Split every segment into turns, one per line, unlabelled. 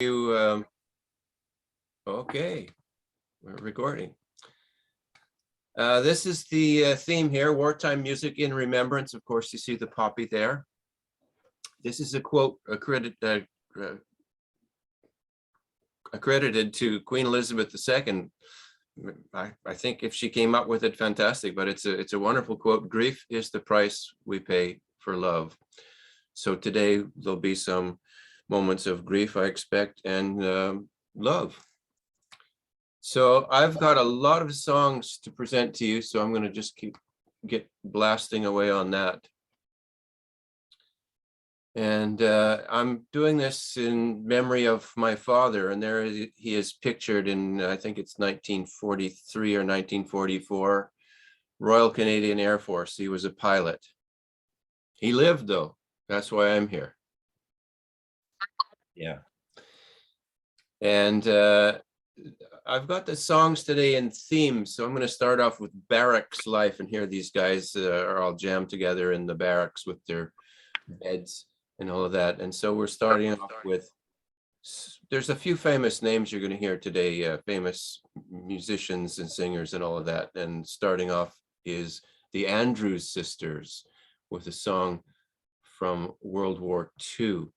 Okay, we're recording. This is the theme here, wartime music in remembrance. Of course, you see the poppy there. This is a quote accredited to Queen Elizabeth II. I think if she came up with it, fantastic, but it's a wonderful quote. Grief is the price we pay for love. So today there'll be some moments of grief, I expect, and love. So I've got a lot of songs to present to you, so I'm going to just get blasting away on that. And I'm doing this in memory of my father, and there he is pictured in, I think it's 1943 or 1944, Royal Canadian Air Force. He was a pilot. He lived, though. That's why I'm here. Yeah. And I've got the songs today in themes, so I'm going to start off with barracks life, and here these guys are all jammed together in the barracks with their beds and all of that. And so we're starting off with, there's a few famous names you're going to hear today, famous musicians and singers and all of that. And starting off is the Andrews Sisters with a song from World War II.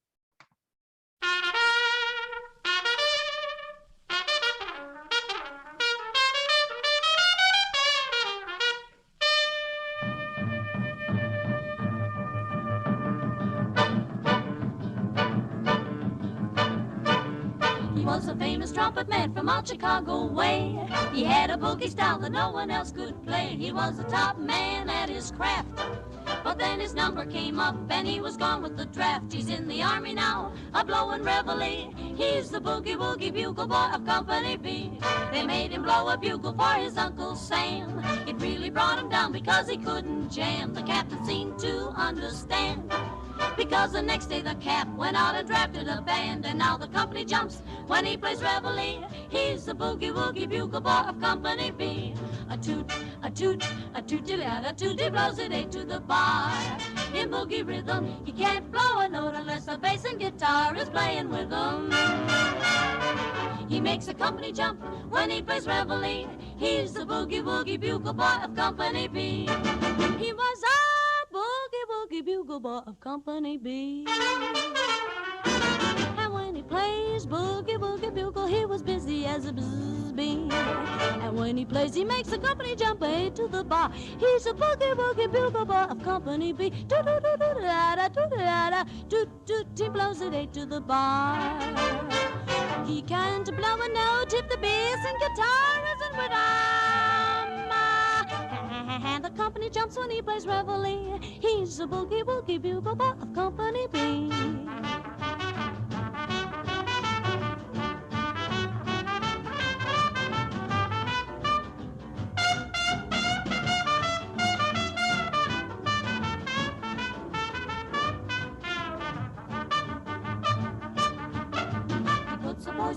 Trumpet man from out Chicago way. He had a boogie style that no one else could play. He was the top man at his craft, but then his number came up and he was gone with the draft. He's in the army now, a blowin' reveille. He's the boogie woogie bugle boy of Company B. They made him blow a bugle for his Uncle Sam. It really brought him down because he couldn't jam. The captain seemed to understand, because the next day the cap went out and drafted a band. And now the company jumps when he plays reveille. He's the boogie woogie bugle boy of Company B. A toot, a toot, a toot-a-toot, a toot, he blows it eight to the bar. In boogie rhythm, he can't blow a note unless the bass and guitar is playing with him. He makes a company jump when he plays reveille. He's the boogie woogie bugle boy of Company B. He was a boogie woogie bugle boy of Company B. And when he plays boogie woogie bugle, he was busy as a bee. And when he plays, he makes the company jump eight to the bar. He's a boogie woogie bugle boy of Company B. He blows it eight to the bar. He can't blow a note if the bass and guitar isn't with him. And the company jumps when he plays reveille. He's a boogie woogie bugle boy of Company B.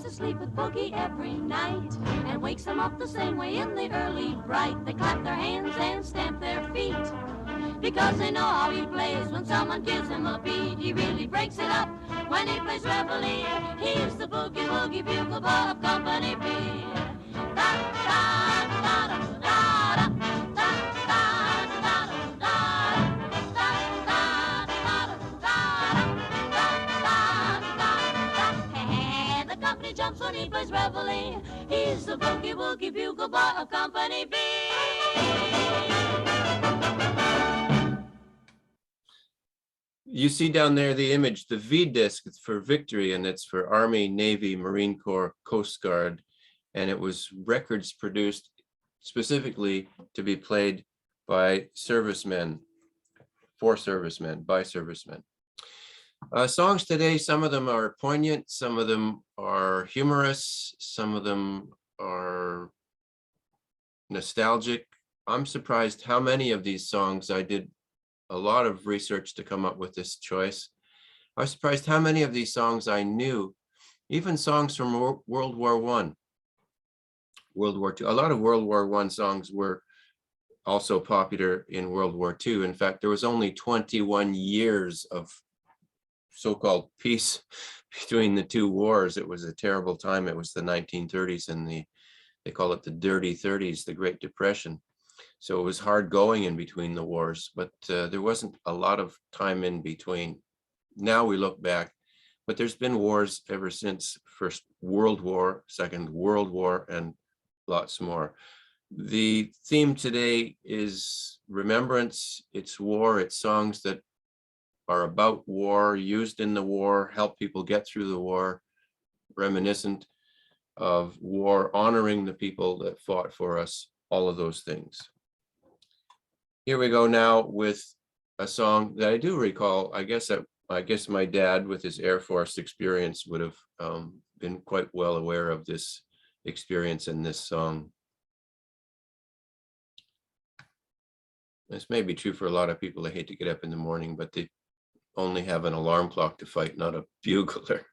To sleep with boogie every night and wakes them up the same way in the early bright. They clap their hands and stamp their feet because they know how he plays. When someone gives him a beat, he really breaks it up when he plays reveille. He's the boogie woogie bugle boy of Company B. Da da da da da da. Jumps when he plays reveille. He's the boogie woogie bugle boy of Company B.
You see down there the image, the V disc. It's for victory, and it's for Army, Navy, Marine Corps, Coast Guard, and it was records produced specifically to be played by servicemen, for servicemen, by servicemen. Songs today, some of them are poignant, some of them are humorous, some of them are nostalgic. I'm surprised how many of these songs, I did a lot of research to come up with this choice. I was surprised how many of these songs I knew, even songs from World War I, World War II. A lot of World War I songs were also popular in World War II. In fact, there was only 21 years of so-called peace between the two wars. It was a terrible time. It was the 1930s and they call it the dirty 30s, the Great Depression. So it was hard going in between the wars, but there wasn't a lot of time in between. Now we look back, but there's been wars ever since. First World War, Second World War, and lots more. The theme today is remembrance. It's war. It's songs that are about war, used in the war, help people get through the war, reminiscent of war, honoring the people that fought for us, all of those things. Here we go now with a song that I do recall. I guess my dad, with his Air Force experience, would have been quite well aware of this experience in this song. This may be true for a lot of people. They hate to get up in the morning, but they only have an alarm clock to fight, not a bugler.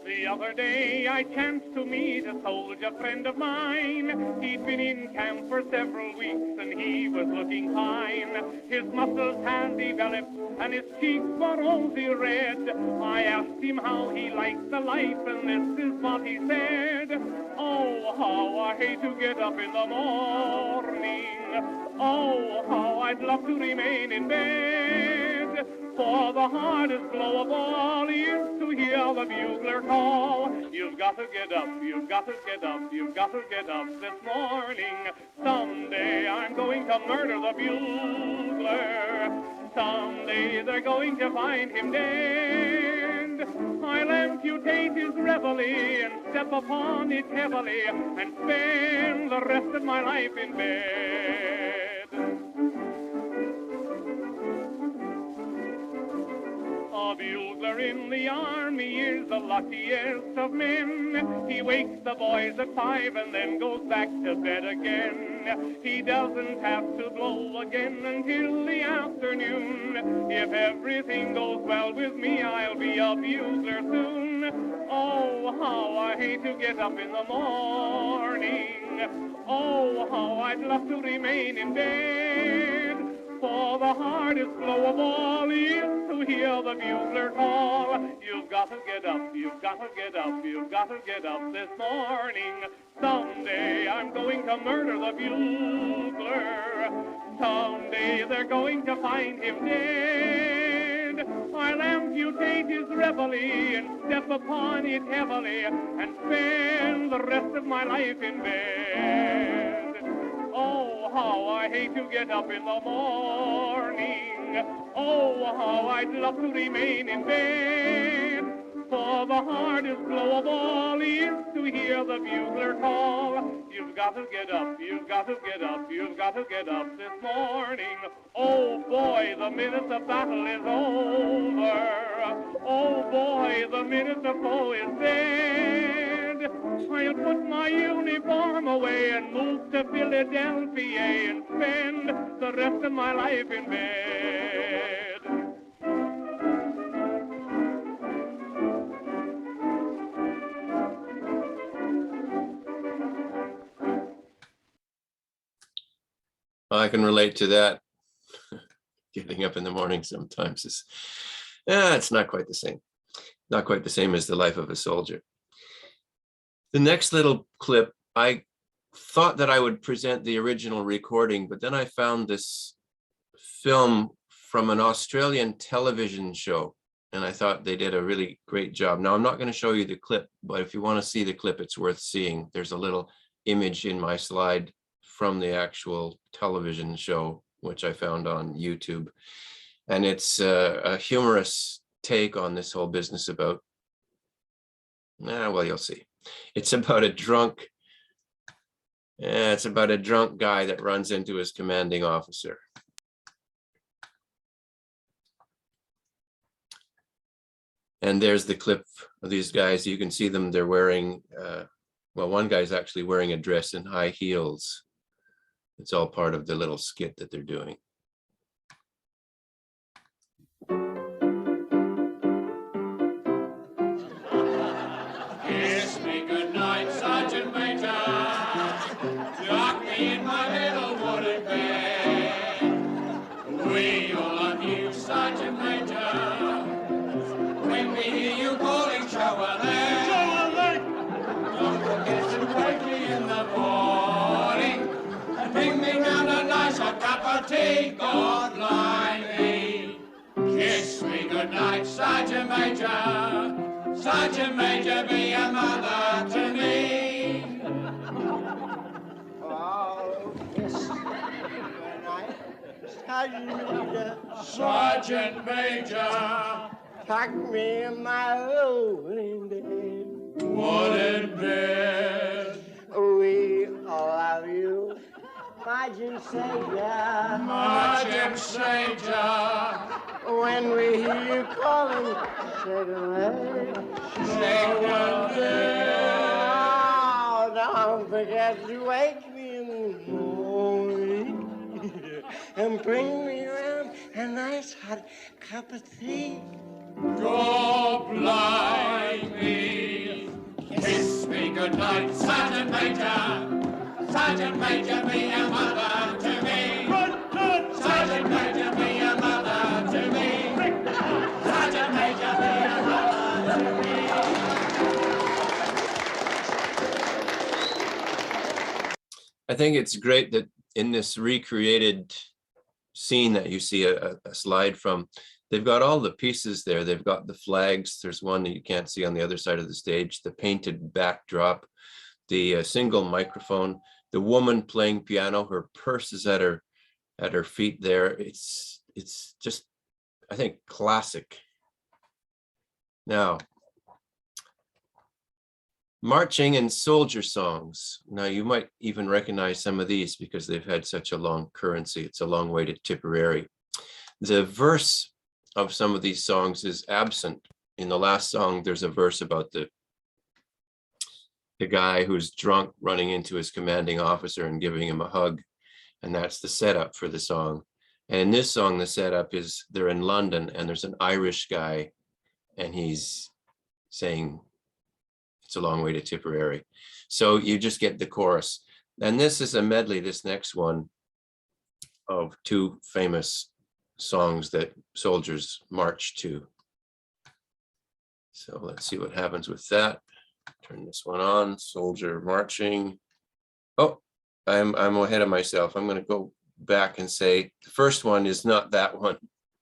The other day I chanced to meet a soldier friend of mine. He'd been in camp for several weeks and he was looking fine. His muscles had developed and his cheeks were rosy red. I asked him how he liked the life and this is what he said. Oh, how I hate to get up in the morning. Oh, how I'd love to remain in bed. For the hardest blow of all is to hear the bugler call. You've got to get up, you've got to get up, you've got to get up this morning. Someday I'm going to murder the bugler. Someday they're going to find him dead. I'll amputate his reveille and step upon it heavily and spend the rest of my life in bed. A bugler in the army is the luckiest of men. He wakes the boys at 5 and then goes back to bed again. He doesn't have to blow again until the afternoon. If everything goes well with me, I'll be a bugler soon. Oh, how I hate to get up in the morning. Oh, how I'd love to remain in bed. For the hardest blow of all is to hear the bugler call. You've got to get up, you've got to get up, you've got to get up this morning. Someday I'm going to murder the bugler. Someday they're going to find him dead. I'll amputate his reveille and step upon it heavily and spend the rest of my life in bed. Oh, how I hate to get up in the morning. Oh, how I'd love to remain in bed. For the hardest blow of all is to hear the bugler call. You've got to get up, you've got to get up, you've got to get up this morning. Oh boy, the minute the battle is over. Oh boy, the minute the foe is dead. I'll put my uniform away and move to Philadelphia and spend the rest of my life in bed.
I can relate to that. Getting up in the morning sometimes is, it's not quite the same. Not quite the same as the life of a soldier. The next little clip, I thought that I would present the original recording, but then I found this film from an Australian television show, and I thought they did a really great job. Now, I'm not going to show you the clip, but if you want to see the clip, it's worth seeing. There's a little image in my slide from the actual television show, which I found on YouTube. And it's a humorous take on this whole business about, well, you'll see. It's about a drunk, guy that runs into his commanding officer. And there's the clip of these guys. You can see them, they're wearing, well, one guy's actually wearing a dress and high heels. It's all part of the little skit that they're doing.
Major, lock me in my little wooden bed. We all love you, Sergeant Major. When we hear you calling Chowalay, don't forget to wake me in the morning and bring me round a nice hot cup of tea. God blimey, kiss me goodnight, Sergeant Major. Sergeant Major, be a mother to me.
Oh, yes. Goodnight, Sergeant Major.
Sergeant Major,
Tuck me in my wooden bed.
wooden bed.
We all love you, Sergeant Savior.
Sergeant Major,
When we hear you calling, Chevrolet. Oh, don't forget to wake me in the morning and bring me around a nice hot cup of tea.
God blimey, kiss me goodnight, Sergeant Major. Sergeant Major, be a mother to me. Sergeant Major, be a mother to me. Sergeant Major, be a mother to me.
I think it's great that in this recreated scene that you see a slide from, they've got all the pieces there. They've got the flags. There's one that you can't see on the other side of the stage, the painted backdrop, the single microphone, the woman playing piano, her purse is at her feet there. It's just, I think, classic. Now, marching and soldier songs. Now, you might even recognize some of these because they've had such a long currency. It's a long way to Tipperary. The verse of some of these songs is absent. In the last song, there's a verse about the guy who's drunk running into his commanding officer and giving him a hug. And that's the setup for the song. And in this song, the setup is they're in London and there's an Irish guy and he's saying, it's a long way to Tipperary. So you just get the chorus. And this is a medley, this next one, of two famous songs that soldiers march to. So let's see what happens with that. Turn this one on, soldier marching. Oh, I'm ahead of myself. I'm going to go back and say the first one is not that one.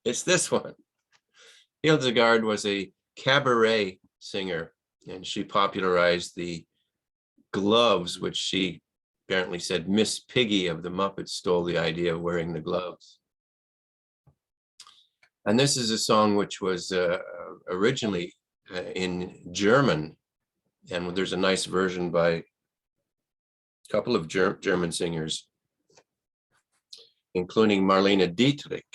It's this one. Hildegard was a cabaret singer, and she popularized the gloves, which she apparently said Miss Piggy of the Muppets stole the idea of wearing the gloves. And this is a song which was originally in German, and there's a nice version by a couple of German singers, including Marlene Dietrich.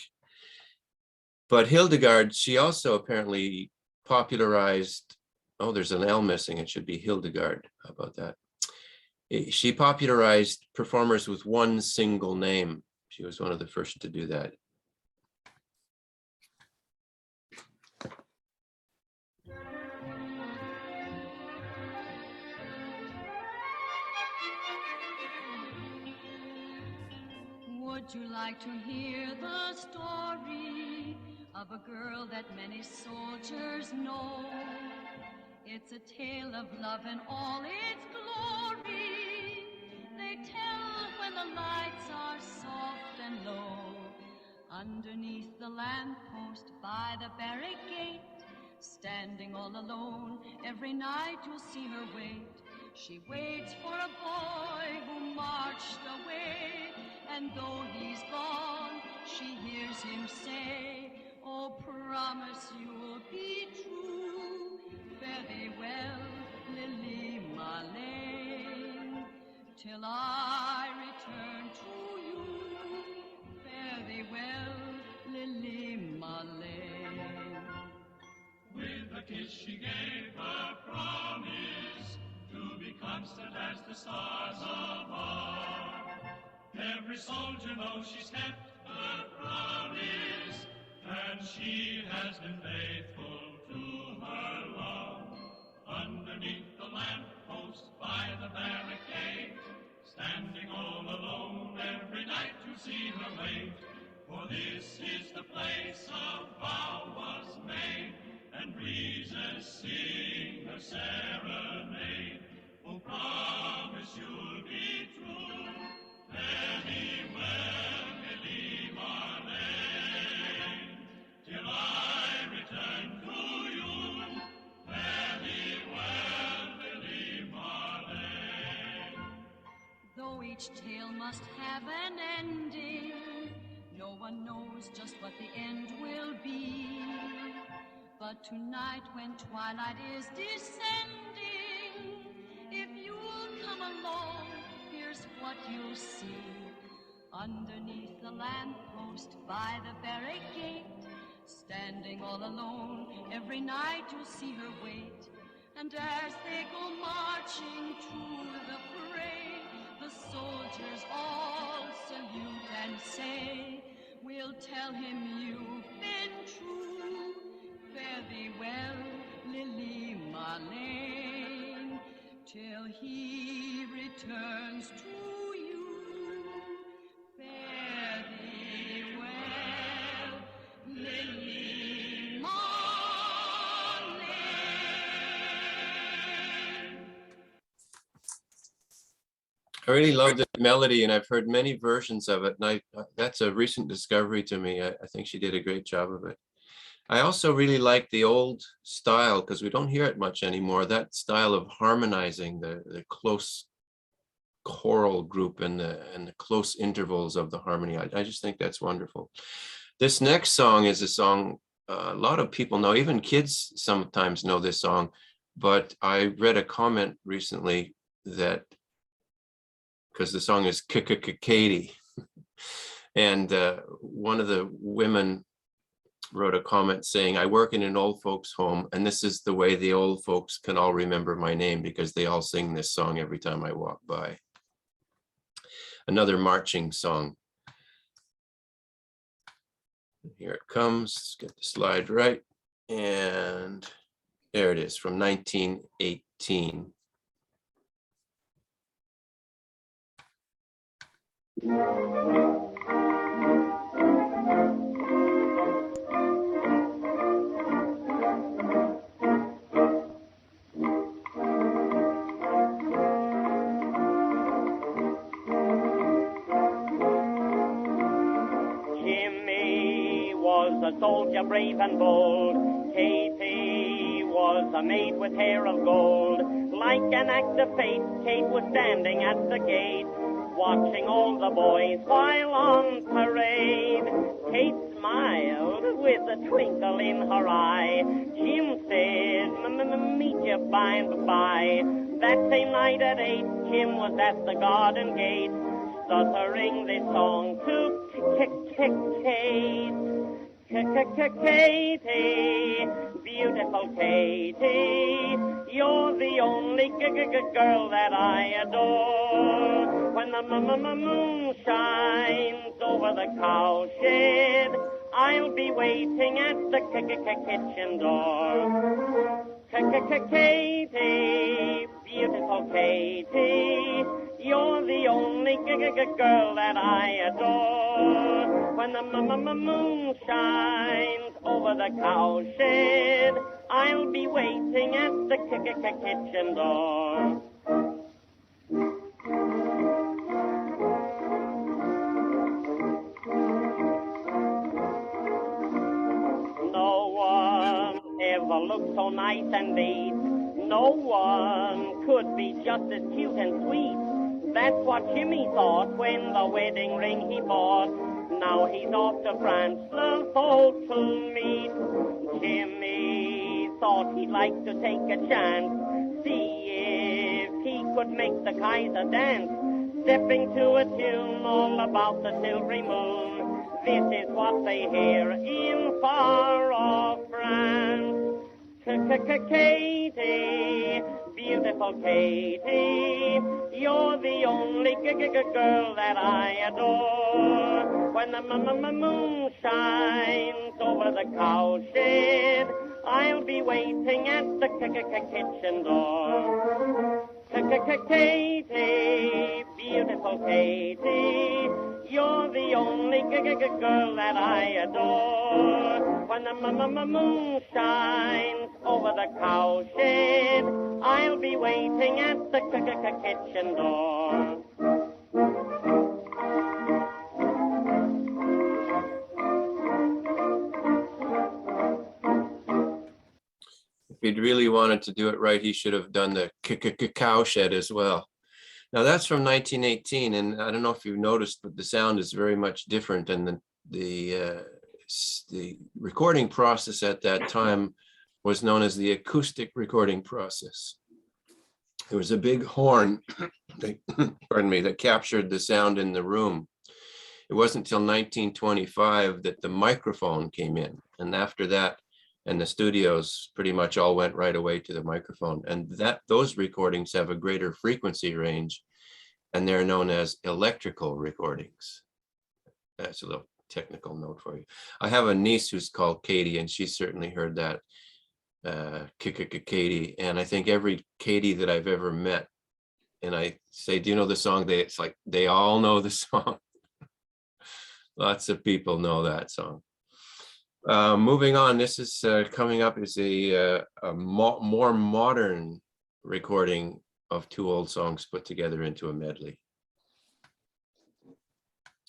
But Hildegard, she also apparently popularized, oh, there's an L missing, it should be Hildegard. How about that? She popularized performers with one single name. She was one of the first to do that.
Would you like to hear the story of a girl that many soldiers know? It's a tale of love in all its glory. They tell when the lights are soft and low. Underneath the lamppost by the barrack gate, standing all alone, every night you'll see her wait. She waits for a boy who marched away, and though he's gone, she hears him say, oh, promise you'll be true. Fare thee well, Lily Marlene, till I return to you. Fare thee well, Lily Marlene.
With a kiss she gave her promise to be constant as the stars above. Every soldier knows she's kept her promise, and she has been faithful to her love. Underneath the lamppost lamppost by the barricade, standing all alone every night to see her wait. For this is the place a vow was made, and breezes sing her serenade. Oh, promise you'll be true, fare thee well, Lily Marlene, till I return to you, fare thee well, Lily Marlene.
Though each tale must have an ending, no one knows just what the end will be. But tonight when twilight is descending, if you'll come along, here's what you'll see. Underneath the lamppost by the barricade, standing all alone, every night you'll see her wait. And as they go marching to the parade, the soldiers all salute and say, we'll tell him you've been true. Fare thee well, Lily Marlene, till he returns to you. Fare thee well, Lily Marlene.
I really love the melody, and I've heard many versions of it, and that's a recent discovery to me. I think she did a great job of it. I also really like the old style, because we don't hear it much anymore, that style of harmonizing the close choral group and the close intervals of the harmony. I just think that's wonderful. This next song is a song a lot of people know, even kids sometimes know this song, but I read a comment recently that, because the song is Katie, and one of the women wrote a comment saying, I work in an old folks home, and this is the way the old folks can all remember my name, because they all sing this song every time I walk by. Another marching song. Here it comes. Let's get the slide right. And there it is, from 1918.
A soldier brave and bold, Katie was a maid with hair of gold. Like an act of fate, Kate was standing at the gate, watching all the boys while on parade. Kate smiled with a twinkle in her eye. Jim said, meet you by and by. That same night at 8, Jim was at the garden gate, stuttering this song to Kate. Katie, beautiful Katie, you're the only girl that I adore. When the moon shines over the cowshed, I'll be waiting at the kitchen door. Katie, beautiful Katie, you're the only girl that I adore. When the moon shines over the cowshed, I'll be waiting at the kitchen door. No one ever looked so nice and neat. No one could be just as cute and sweet. That's what Jimmy thought when the wedding ring he bought. Now he's off to France, the folks to meet. Jimmy thought he'd like to take a chance, see if he could make the Kaiser dance, stepping to a tune all about the silvery moon. This is what they hear in far-off France. Katie, beautiful Katie, you're the only girl that I adore. When the moon shines over the cowshed, I'll be waiting at the kitchen door.
Katie, beautiful Katie, you're the only girl that I adore. When the moon shines over the cowshed, I'll be waiting at the kitchen door.
If he'd really wanted to do it right, he should have done the cowshed as well. Now that's from 1918, and I don't know if you've noticed, but the sound is very much different, and the recording process at that time was known as the acoustic recording process. There was a big horn, pardon me, that captured the sound in the room. It wasn't until 1925 that the microphone came in, and after that, and the studios pretty much all went right away to the microphone, and those recordings have a greater frequency range, and they're known as electrical recordings. That's a little technical note for you. I have a niece who's called Katie, and she's certainly heard that Katie, and I think every Katie that I've ever met, and I say, do you know the song? It's like they all know the song. Lots of people know that song. Moving on, this is coming up is a more modern recording of two old songs put together into a medley.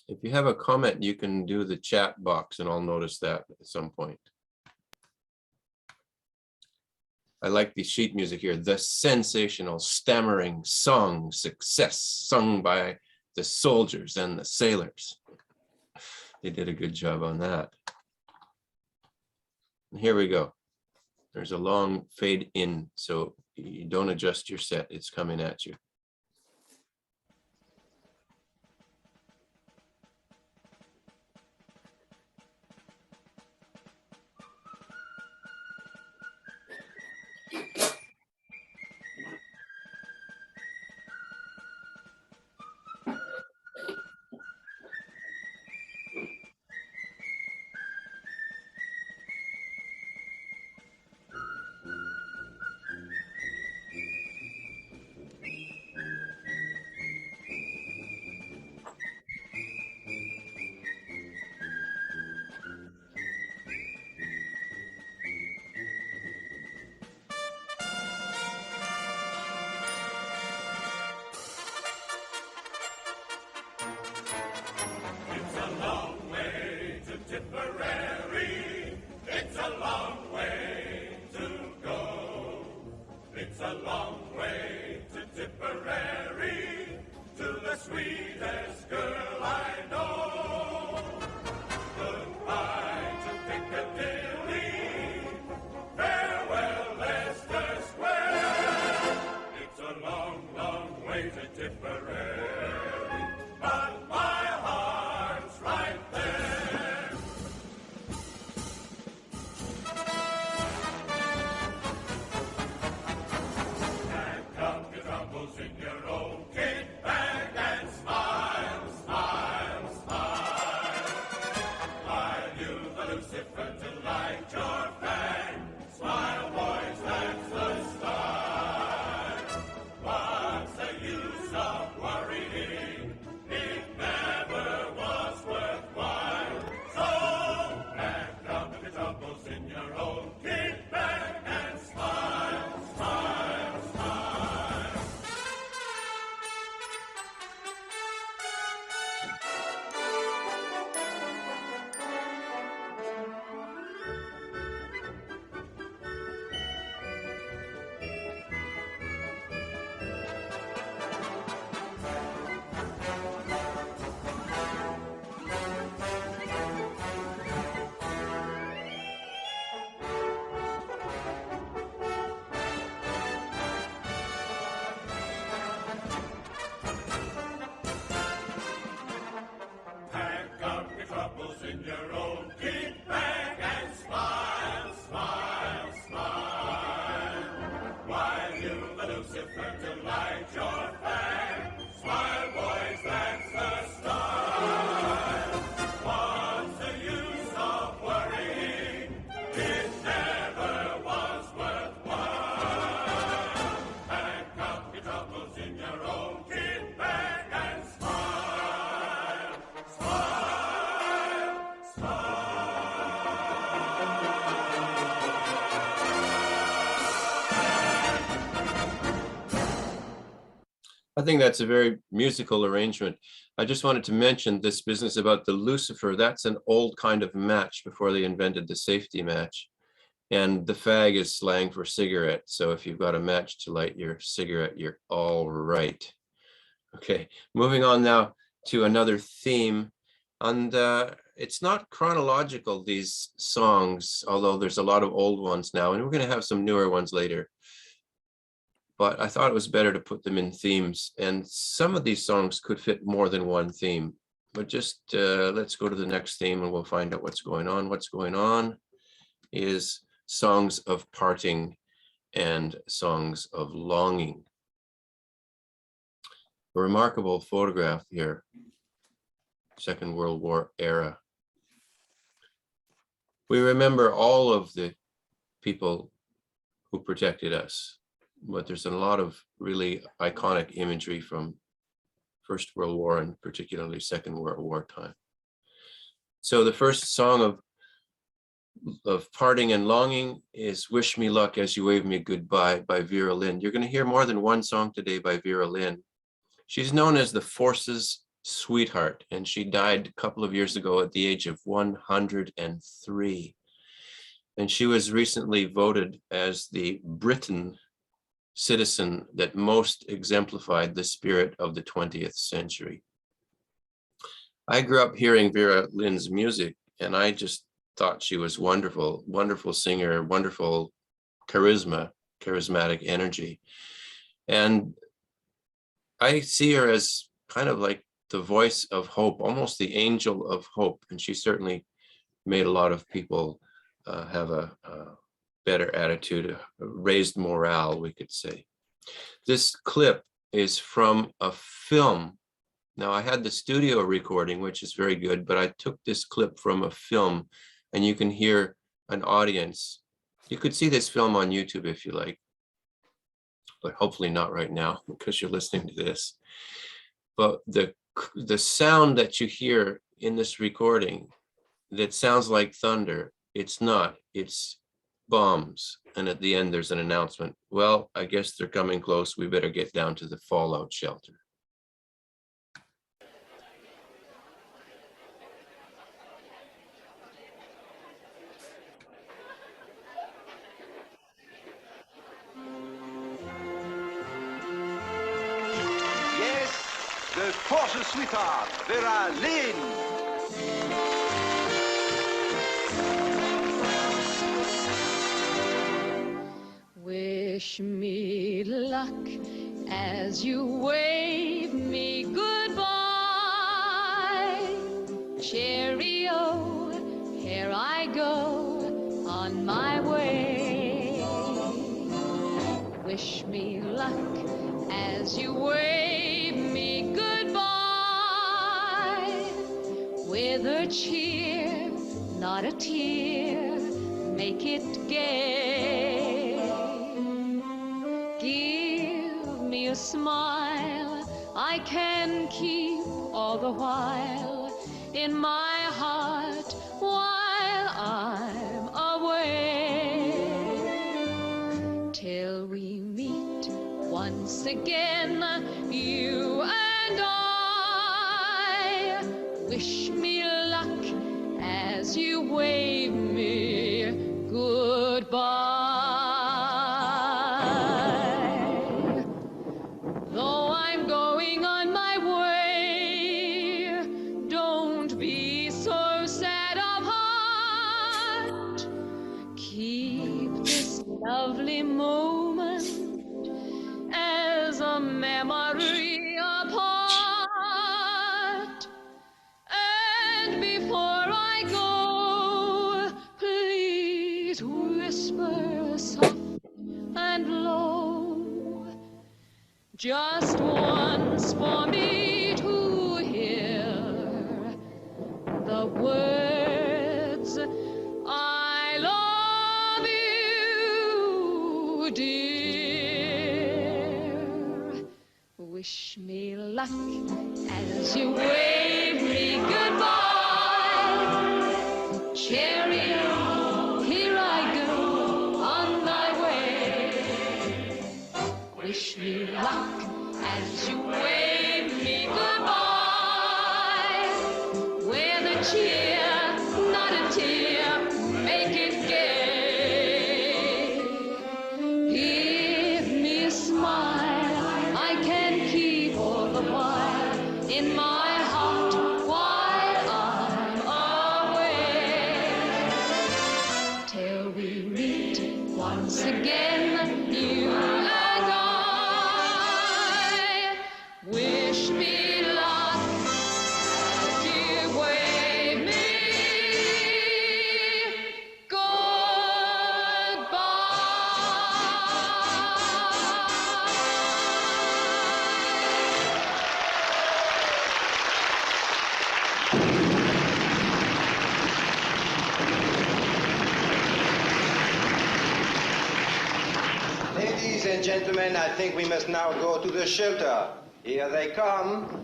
If you have a comment, you can do the chat box and I'll notice that at some point. I like the sheet music here. The sensational, stammering song success sung by the soldiers and the sailors. They did a good job on that. And here we go. There's a long fade in, so you don't adjust your set. It's coming at you. think that's a very musical arrangement. I just wanted to mention this business about the Lucifer. That's an old kind of match before they invented the safety match. And the fag is slang for cigarette. So if you've got a match to light your cigarette, you're all right. Okay, moving on now to another theme. And it's not chronological, these songs, although there's a lot of old ones now, and we're going to have some newer ones later. But I thought it was better to put them in themes. And some of these songs could fit more than one theme. But just let's go to the next theme and we'll find out what's going on. What's going on is songs of parting and songs of longing. A remarkable photograph here, Second World War era. We remember all of the people who protected us, but there's a lot of really iconic imagery from First World War and particularly Second World War time. So the first song of parting and longing is Wish Me Luck As You Wave Me Goodbye by Vera Lynn. You're going to hear more than one song today by Vera Lynn. She's known as the Force's sweetheart, and she died a couple of years ago at the age of 103. And she was recently voted as the Briton citizen that most exemplified the spirit of the 20th century. I grew up hearing Vera Lynn's music, and I just thought she was wonderful, wonderful singer, wonderful charismatic energy. And I see her as kind of like the voice of hope, almost the angel of hope. And she certainly made a lot of people have a better attitude, raised morale, we could say. This clip is from a film. Now, I had the studio recording, which is very good, but I took this clip from a film, and you can hear an audience. You could see this film on YouTube if you like, but hopefully not right now because you're listening to this. But the sound that you hear in this recording that sounds like thunder, it's not, it's bombs. And at the end, there's an announcement. Well, I guess they're coming close. We better get down to the fallout shelter.
Yes, the Force's sweetheart, Vera Lynn.
Wish me luck as you wave me goodbye. Cheerio, here I go on my way. Wish me luck as you wave me goodbye. With a cheer, not a tear, make it gay. Give me a smile I can keep all the while in my heart while I'm away. Till we meet once again, you and I. Wish me luck as you wave me goodbye. Lovely moment as a memory apart. And before I go, please whisper soft and low, just once for me to hear the words I love you, dear. Wish me luck as you wave me goodbye. Cheerio, here I go on my way. Wish me luck as you wave me goodbye. With a cheer, not a tear, make it gay. Give me a smile I can keep all the while in my heart while I'm away. Till we meet once again, you and I. Wish me luck as you wave me
Ladies and gentlemen, I think we must now go to the shelter. Here they come.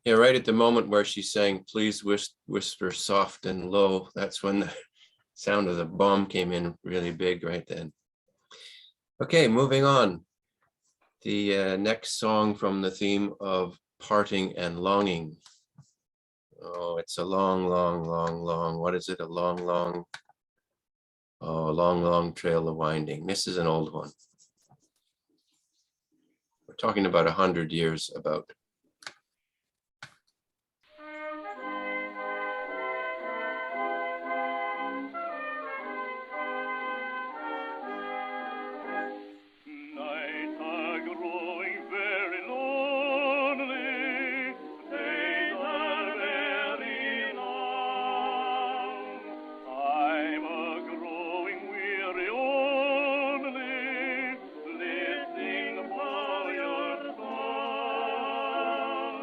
Yeah, right at the moment where she's saying, please whisper soft and low, that's when the sound of the bomb came in really big right then. Okay, moving on. The next song from the theme of parting and longing. Oh, it's a long, long, long, long, what is it? A long, long, oh, a long, long trail of winding. This is an old one. We're talking about 100 years about.
Nights are growing very lonely, days are very long. I'm a growing weary only, listening for your song.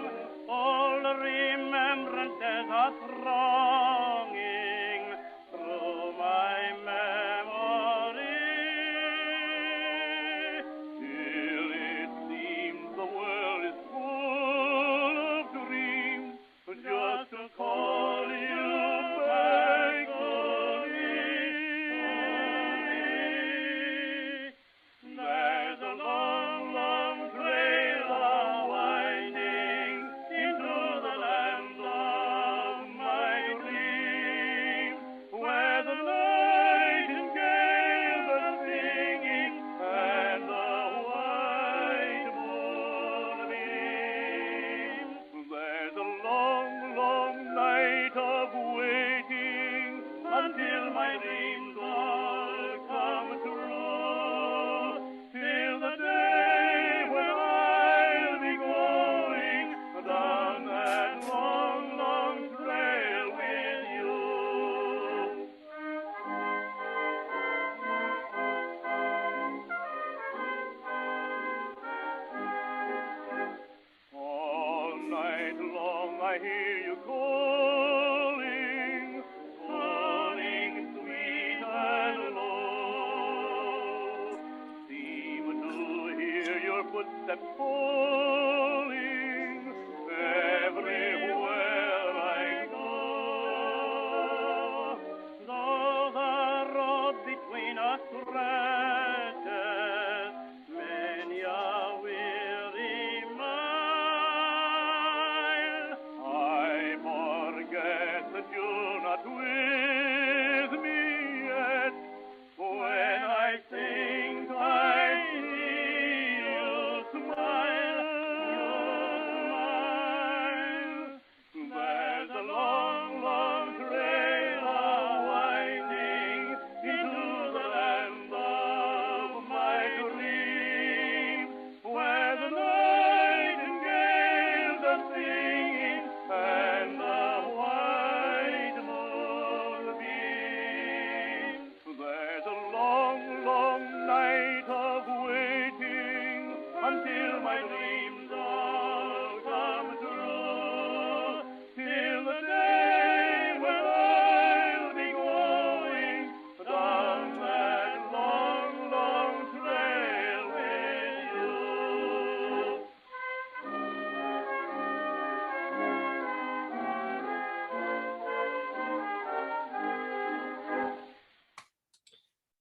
All the remembrances are thronging through my memory. Till it seems the world is full of dreams, just to call you back to me. There's a long, long trail winding into the land of my dreams, where the nightingales are singing and the white moon beams. There's a long, long night of waiting until my dreams all come true, till the day when I'll be going down that long, long trail with you. All night long I hear you calling, calling sweet and low. Seem to hear your footsteps falling everywhere I go. Though the road between us stretches many a weary mile, I forget that you're not with me yet. When I think I see you smile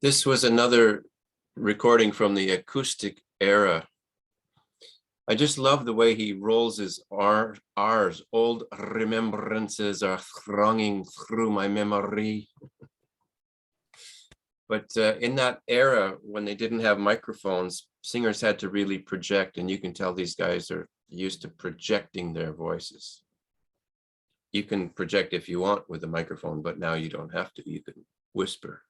This was another recording from the acoustic era. I just love the way he rolls his R's. Old remembrances are thronging through my memory. But in that era, when they didn't have microphones, singers had to really project, and you can tell these guys are used to projecting their voices. You can project if you want with a microphone, but now you don't have to. You can whisper.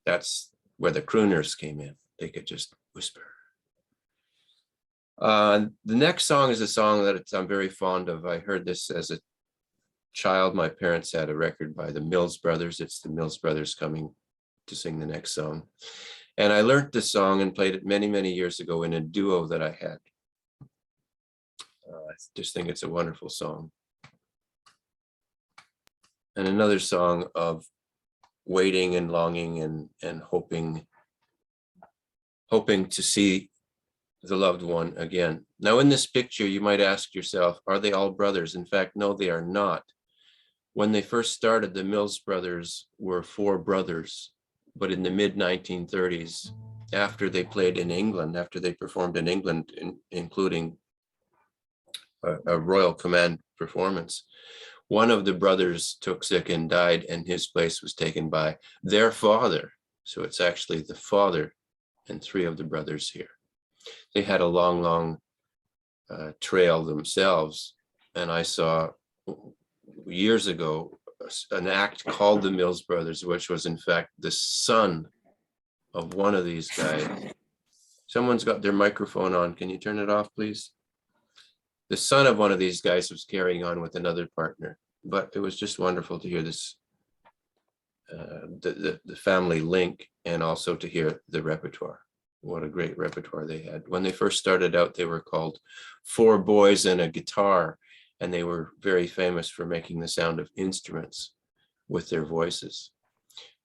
That's where the crooners came in. They could just whisper. The next song is a song that I'm very fond of. I heard this as a child. My parents had a record by the Mills Brothers. It's the Mills Brothers coming to sing the next song. And I learned this song and played it many, many years ago in a duo that I had. I just think it's a wonderful song. And another song of waiting and longing and hoping to see the loved one again. Now in this picture, you might ask yourself, are they all brothers? In fact, no, they are not. When they first started, the Mills Brothers were 4 brothers, but in the mid-1930s, after they played in England, after they performed in England, including a Royal Command performance, one of the brothers took sick and died, and his place was taken by their father. So it's actually the father and 3 of the brothers here. They had a long, long trail themselves. And I saw years ago an act called the Mills Brothers, which was in fact the son of one of these guys. Someone's got their microphone on. Can you turn it off, please? The son of one of these guys was carrying on with another partner, but it was just wonderful to hear this, the family link, and also to hear the repertoire. What a great repertoire they had. When they first started out, they were called 4 Boys and a Guitar, and they were very famous for making the sound of instruments with their voices.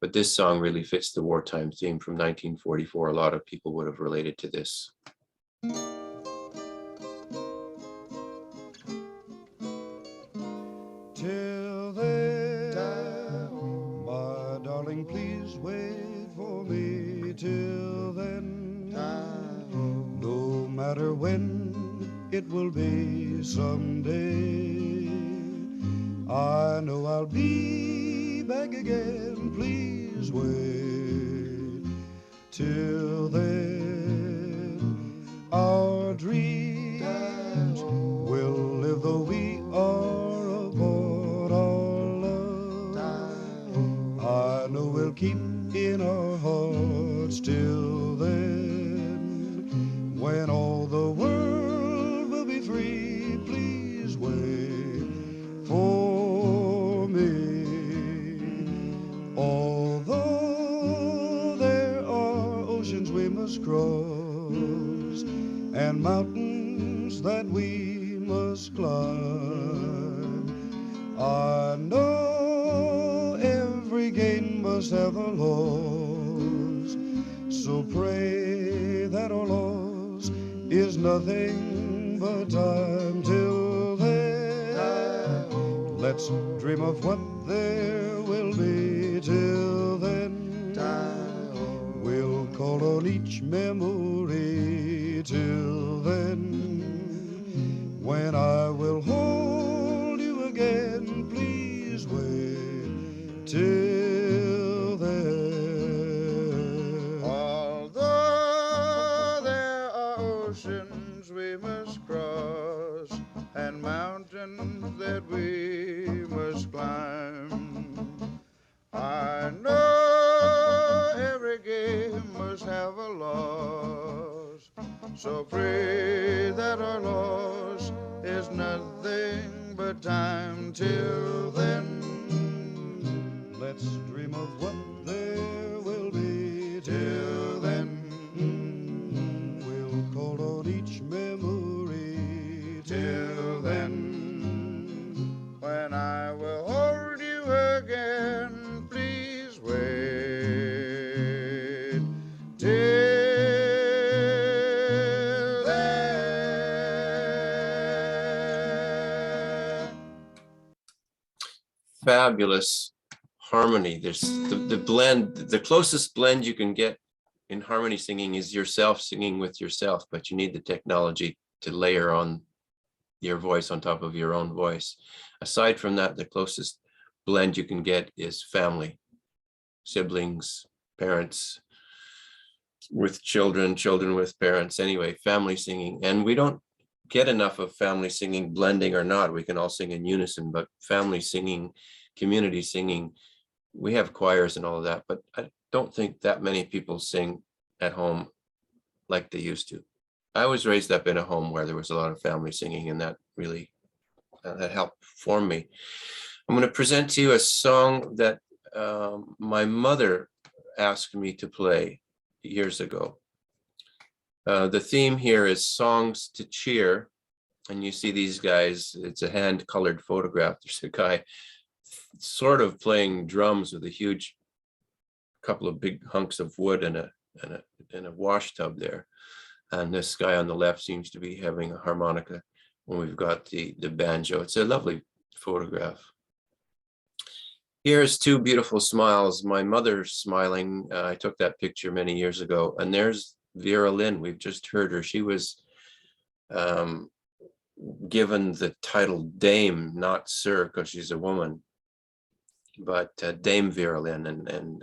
But this song really fits the wartime theme from 1944. A lot of people would have related to this.
Till then, my darling, please wait for me. Till then, no matter when it will be someday, I know I'll be back again. Please wait. Till then, our dreams will live though we are apart. Our love, I know we'll keep in our hearts. Till then, when all the world will be free, please wait for me. Although there are oceans we must cross and mountains that we must climb, I know every gain must have a loss. So pray that our loss is nothing but time. Till then, let's dream of what there will be. Till then, we'll call on each memory. Till then, when I will hold you again, please wait. Till then, although there are oceans we must cross and mountains that we must climb, I know every game must have a loss. So pray that our loss is nothing but time. Till then, let's dream of what there will be. Till then, we'll call on each memory. Till then, when I will hold you again, please wait. Till then.
Fabulous harmony. There's the blend, the closest blend you can get in harmony singing is yourself singing with yourself, but you need the technology to layer on your voice on top of your own voice. Aside from that, the closest blend you can get is family, siblings, parents with children, children with parents, anyway, family singing. And we don't get enough of family singing, blending or not. We can all sing in unison, but family singing, community singing, we have choirs and all of that, but I don't think that many people sing at home like they used to. I was raised up in a home where there was a lot of family singing, and that really that helped form me. I'm going to present to you a song that my mother asked me to play years ago. The theme here is Songs to Cheer, and you see these guys, it's a hand-colored photograph. There's a guy sort of playing drums with a huge couple of big hunks of wood and a wash tub there. And this guy on the left seems to be having a harmonica when we've got the banjo. It's a lovely photograph. Here's Two Beautiful Smiles. My mother's smiling. I took that picture many years ago. And there's Vera Lynn. We've just heard her. She was given the title Dame, not Sir, because she's a woman. But Dame Vera Lynn, and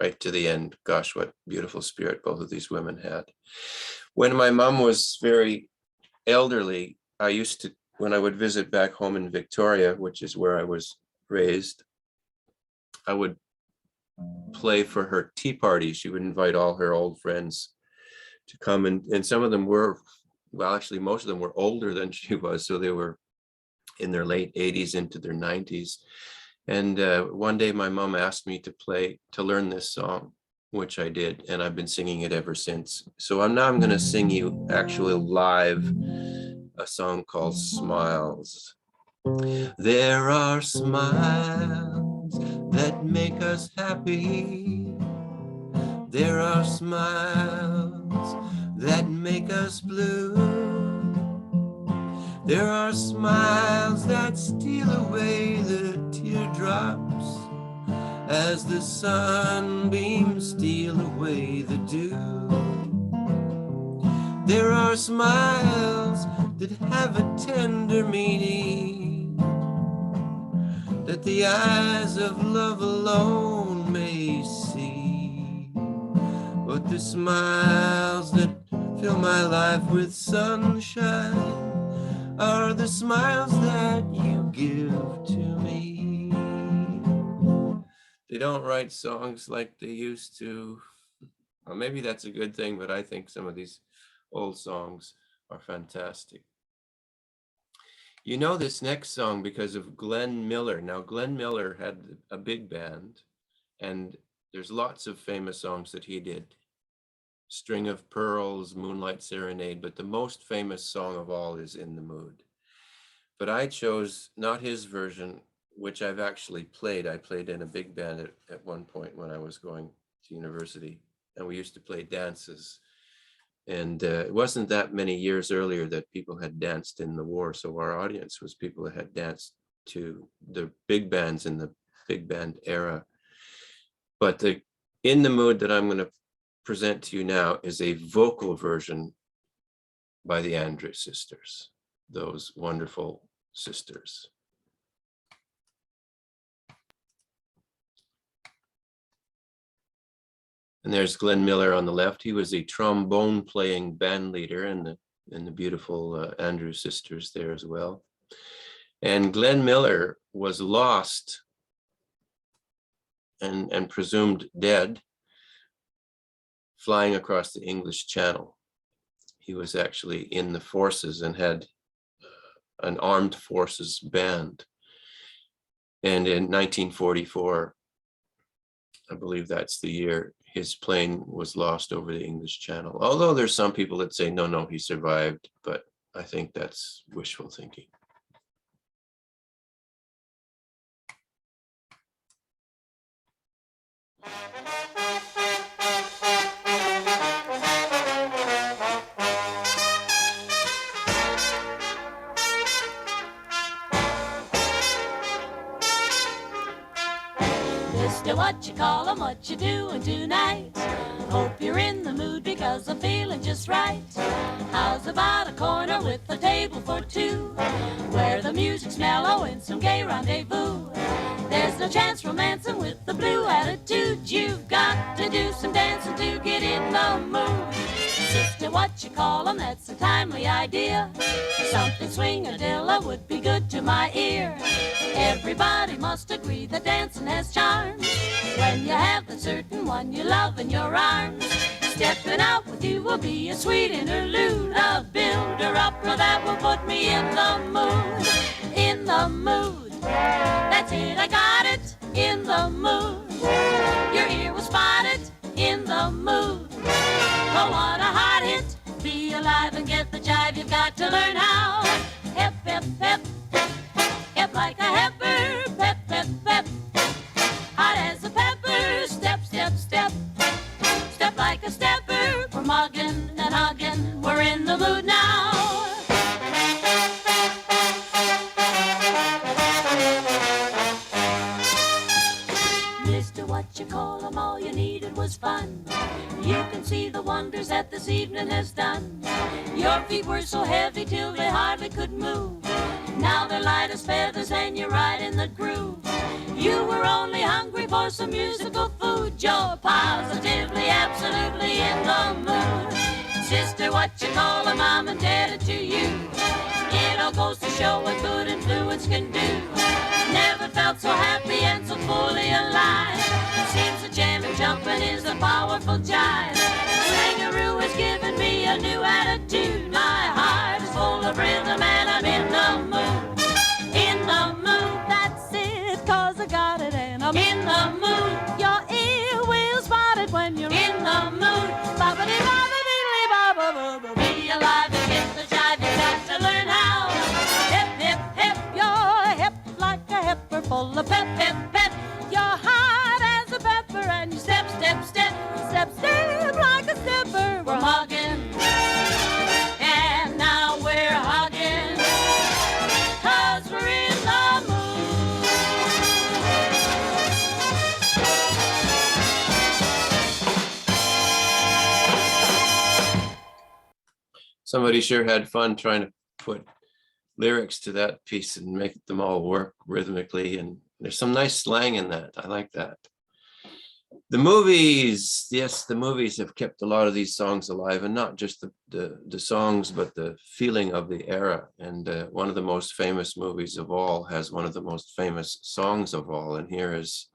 right to the end, gosh, what beautiful spirit both of these women had. When my mom was very elderly, I used to, when I would visit back home in Victoria, which is where I was raised, I would play for her tea party. She would invite all her old friends to come, and some of them were, well, actually, most of them were older than she was, so they were in their late 80s into their 90s. And one day my mom asked me to learn this song, which I did, and I've been singing it ever since. So I'm going to sing you actually live a song called Smiles. There are smiles that make us happy. There are smiles that make us blue. There are smiles that steal away the teardrops as the sunbeams steal away the dew. There are smiles that have a tender meaning that the eyes of love alone may see. But the smiles that fill my life with sunshine are the smiles that you give to me. They don't write songs like they used to. Well, maybe that's a good thing, but I think some of these old songs are fantastic. You know this next song because of Glenn Miller. Now, Glenn Miller had a big band, and there's lots of famous songs that he did. String of Pearls, Moonlight Serenade, but the most famous song of all is In the Mood. But I chose not his version, which I've actually played. I played in a big band at one point when I was going to university, and we used to play dances. And it wasn't that many years earlier that people had danced in the war, so our audience was people that had danced to the big bands in the big band era. But the In the Mood that I'm going to present to you now is a vocal version by the Andrews Sisters, those wonderful sisters. And there's Glenn Miller on the left. He was a trombone playing band leader, and the beautiful Andrews Sisters there as well. And Glenn Miller was lost and presumed dead flying across the English Channel. He was actually in the forces and had an armed forces band. And in 1944, I believe that's the year, his plane was lost over the English Channel. Although there's some people that say, no, he survived, but I think that's wishful thinking.
what you call 'em, what you doing tonight? Hope you're in the mood because I'm feeling just right. How's about a corner with a table for two, where the music's mellow and some gay rendezvous? There's no chance romancing with the blue attitude. You've got to do some dancing to get in the mood. Sister, what you call 'em, that's a timely idea. Something swing-a-dilla would be good to my ear. Everybody must agree that dancing has charms when you have the certain one you love in your arms. Stepping out with you will be a sweet interlude, a builder-upper that will put me in the mood. In the mood. That's it, I got it. In the mood. Your ear was spotted. In the mood. Oh, what a hot hit. Be alive and get the jive. You've got to learn how. Hip, hip, hip. Hip like a heifer. Pep, pep, pep. Hot as a pepper. Step, step, step. Step like a stepper. We're mugging and hugging. We're in the mood now. What you call 'em, all you needed was fun. You can see the wonders that this evening has done. Your feet were so heavy till they hardly could move. Now they're light as feathers and you're right in the groove. You were only hungry for some musical food. You're positively, absolutely in the mood. Sister, what you call 'em, I'm indebted to you. It all goes to show what good influence can do. Never felt so happy and so fully alive. Seems the jamming jumping is a powerful jive. Swingaroo has given me a new attitude. My heart is full of rhythm and I'm in the mood. In the mood, that's it, 'cause I got it and I'm in the mood. Your ear will spot it when you're in the mood. Be alive and get the jive, you got to learn how. Hip, hip, hip, you're hip like a heifer full of pep, pep, pep. You're hot as a pepper and you step, step, step. Step, step like a stepper. We're hugging and now we're hugging, 'cause we're in the mood.
Somebody sure had fun trying to put lyrics to that piece and make them all work rhythmically. And there's some nice slang in that. I like that. The movies, yes, the movies have kept a lot of these songs alive, and not just the songs, but the feeling of the era. And one of the most famous movies of all has one of the most famous songs of all. And here is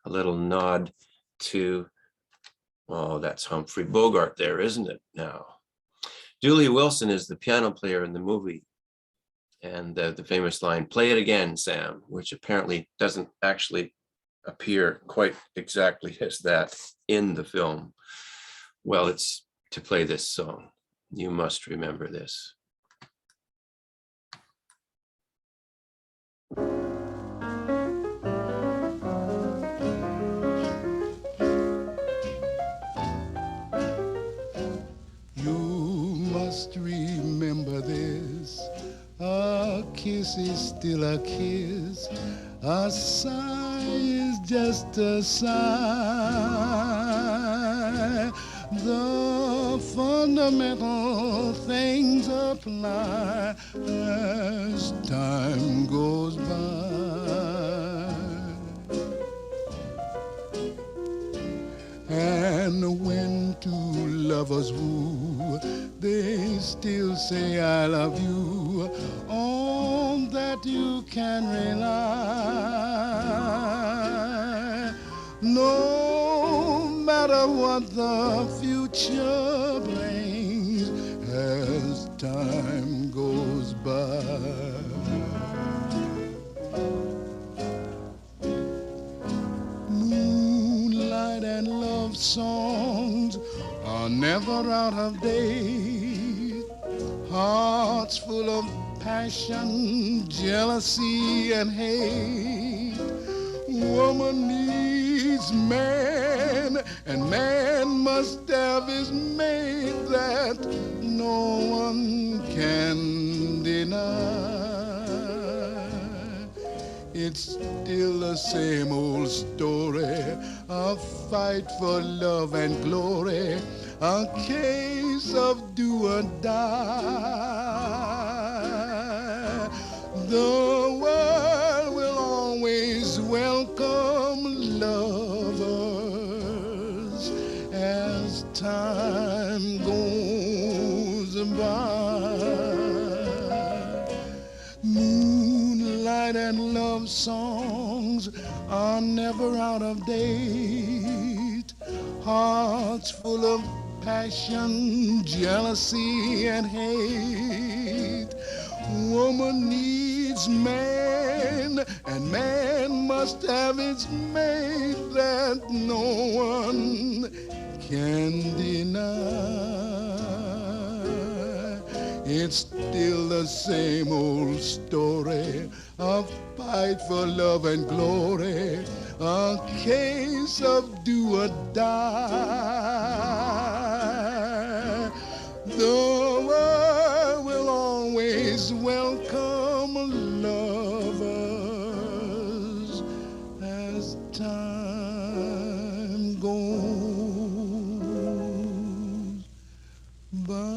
a little nod to, oh, that's Humphrey Bogart there, isn't it now? Julia Wilson is the piano player in the movie. And the famous line, "Play it again, Sam," which apparently doesn't actually appear quite exactly as that in the film. Well, it's to play this song. You must remember this.
You must remember this. A kiss is still a kiss. A sigh is just a sigh. The fundamental things apply as time goes by. And when two lovers woo, they still say I love you. On that you can rely. No matter what the future brings as time goes by. Moonlight and love songs are never out of date. Hearts full of passion, jealousy, and hate. Woman needs man, and man must have his mate. That no one can deny. It's still the same old story. a fight for love and glory, a case of do or die. The world will always welcome lovers as time goes by. Moonlight and love songs are never out of date. Hearts full of passion, jealousy, and hate. Woman needs man, and man must have its mate that no one can deny. It's still the same old story, a fight for love and glory, a case of do or die. The world will always welcome lovers as time goes by.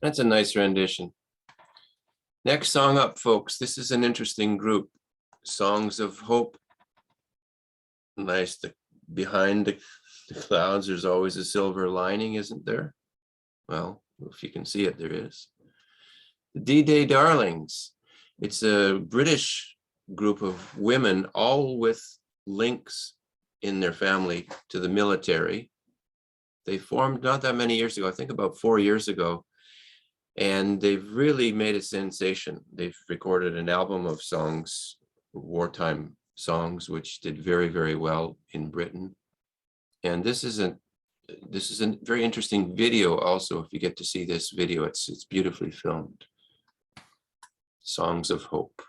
That's a nice rendition. Next song up, folks. This is an interesting group. Songs of Hope. Nice. Behind the clouds, there's always a silver lining, isn't there? Well, if you can see it, there is. The D-Day Darlings. It's a British group of women, all with links in their family to the military. They formed not that many years ago, I think about 4 years ago. And they've really made a sensation. They've recorded an album of songs, wartime songs, which did very, very well in Britain. And this is a very interesting video also. If you get to see this video, it's beautifully filmed. Songs of Hope.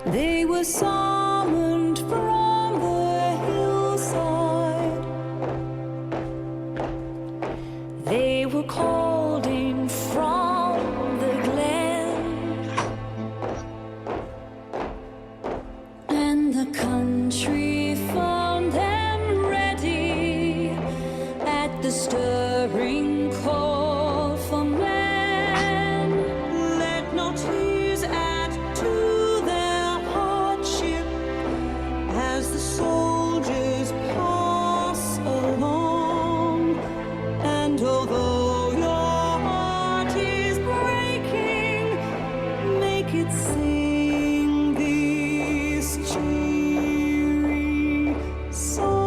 They were summoned from the hillside. They were called in from the glen. And the country found them ready at the stirring call for men. Let no tears add to their hardship as the soldiers pass along. And although your heart is breaking, make it sing this cheery song.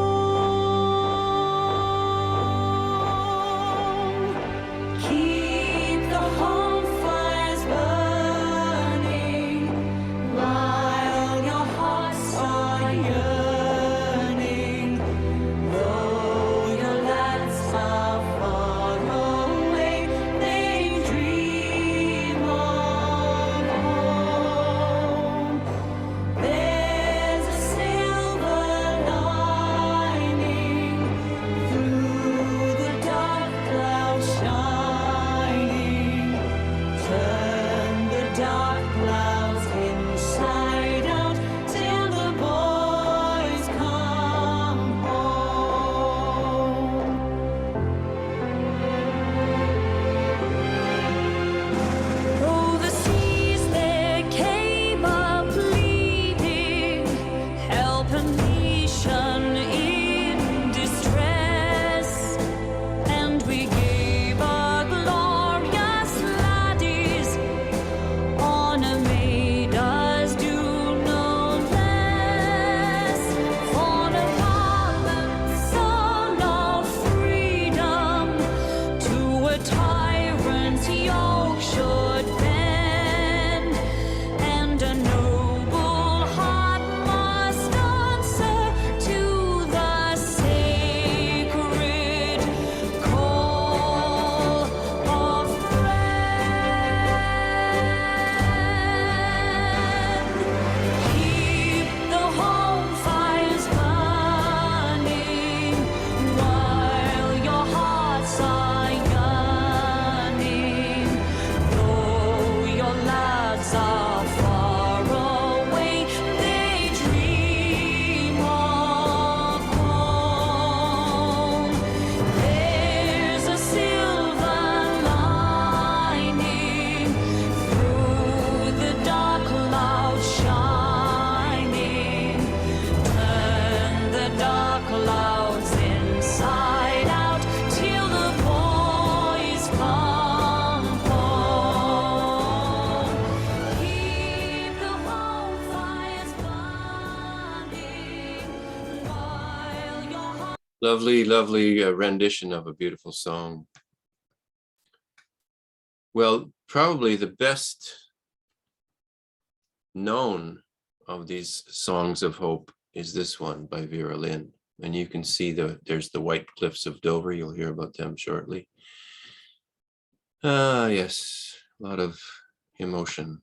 Lovely, lovely rendition of a beautiful song. Well, probably the best known of these songs of hope is this one by Vera Lynn. And you can see there's the White Cliffs of Dover. You'll hear about them shortly. Ah, yes, a lot of emotion.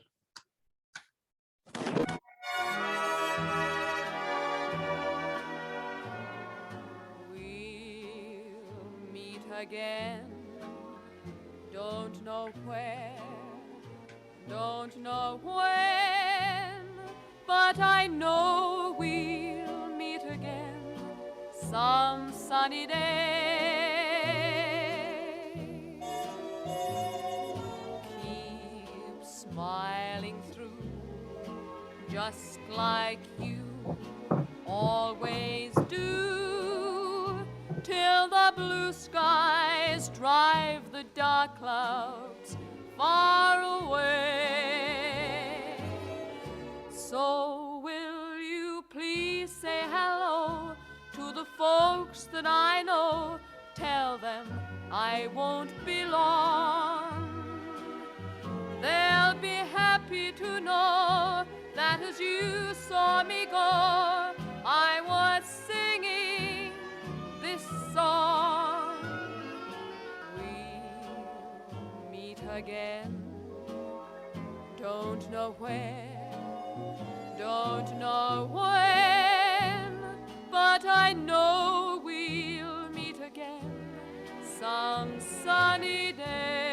We'll meet again, don't know where, don't know when, but I know we'll meet again some sunny day. Keep smiling through, just like you always do, till the blue skies drive the dark clouds far away. So will you please say hello to the folks that I know? Tell them I won't be long. They'll be happy to know that as you saw me go, I was singing this song. We'll meet again, don't know where, don't know when, but I know we'll meet again some sunny day.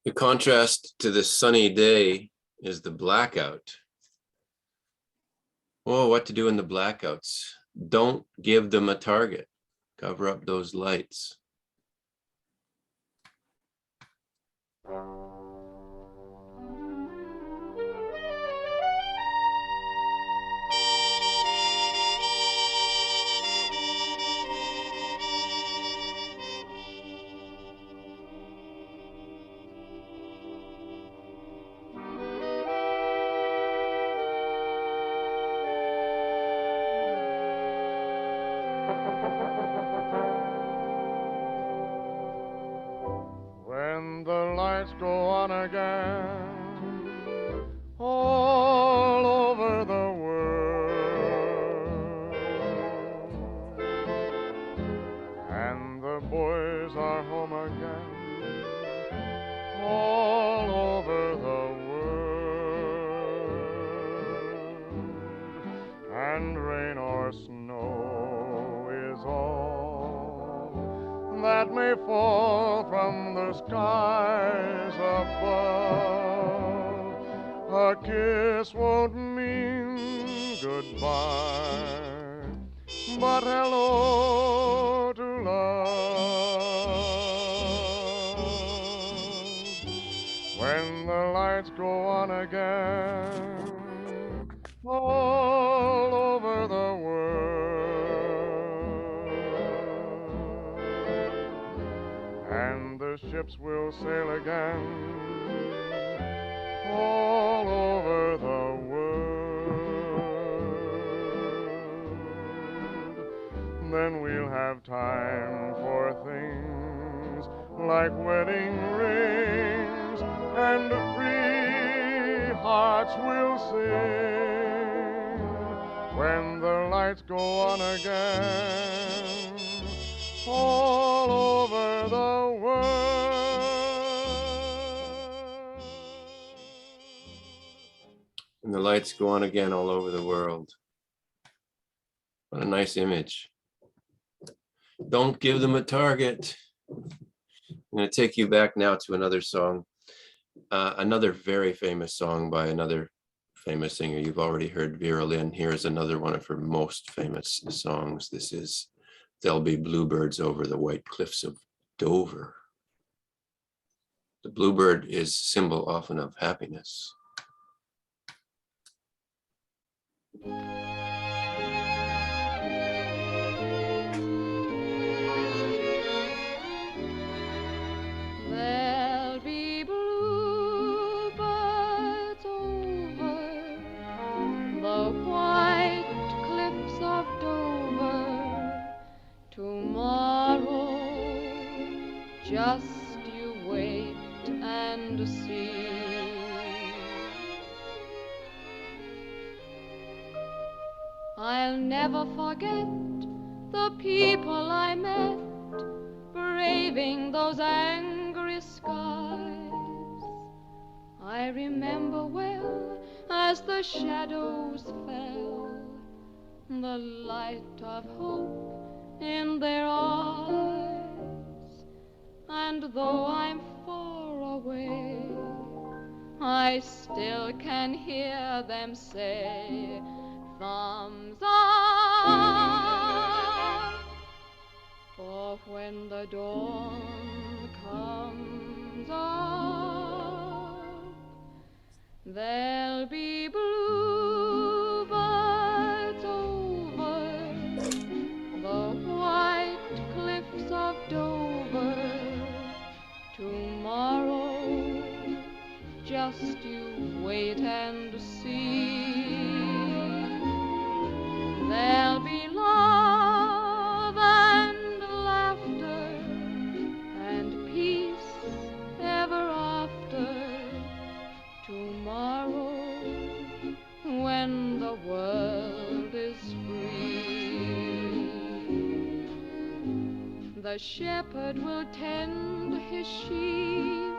The contrast to the sunny day is the blackout. Oh, what to do in the blackouts? Don't give them a target. Cover up those lights.
When the lights go on again, all over the world, and the boys are home again, all over the world, and rain or snow is all that may fall from the skies above. A kiss won't mean goodbye, but hello to love. When the lights go on again, all over the world,
ships will sail again all over the world. Then we'll have time for things like wedding rings, and free hearts will sing when the lights go on again all over the world.
And the lights go on again all over the world. What a nice image. Don't give them a target. I'm going to take you back now to another song, another very famous song by another famous singer. You've already heard Vera Lynn. Here's another one of her most famous songs. This is There'll Be Bluebirds Over the White Cliffs of Dover. The bluebird is symbol often of happiness.
There'll be bluebirds over the white cliffs of Dover tomorrow. Just you wait and see. I'll never forget the people I met braving those angry skies. I remember well as the shadows fell, the light of hope in their eyes. And though I'm far away, I still can hear them say, thumbs up. For when the dawn comes up, there'll be bluebirds over the white cliffs of Dover tomorrow. Just you wait and see. There'll be love and laughter and peace ever after tomorrow, when the world is free. The shepherd will tend his sheep,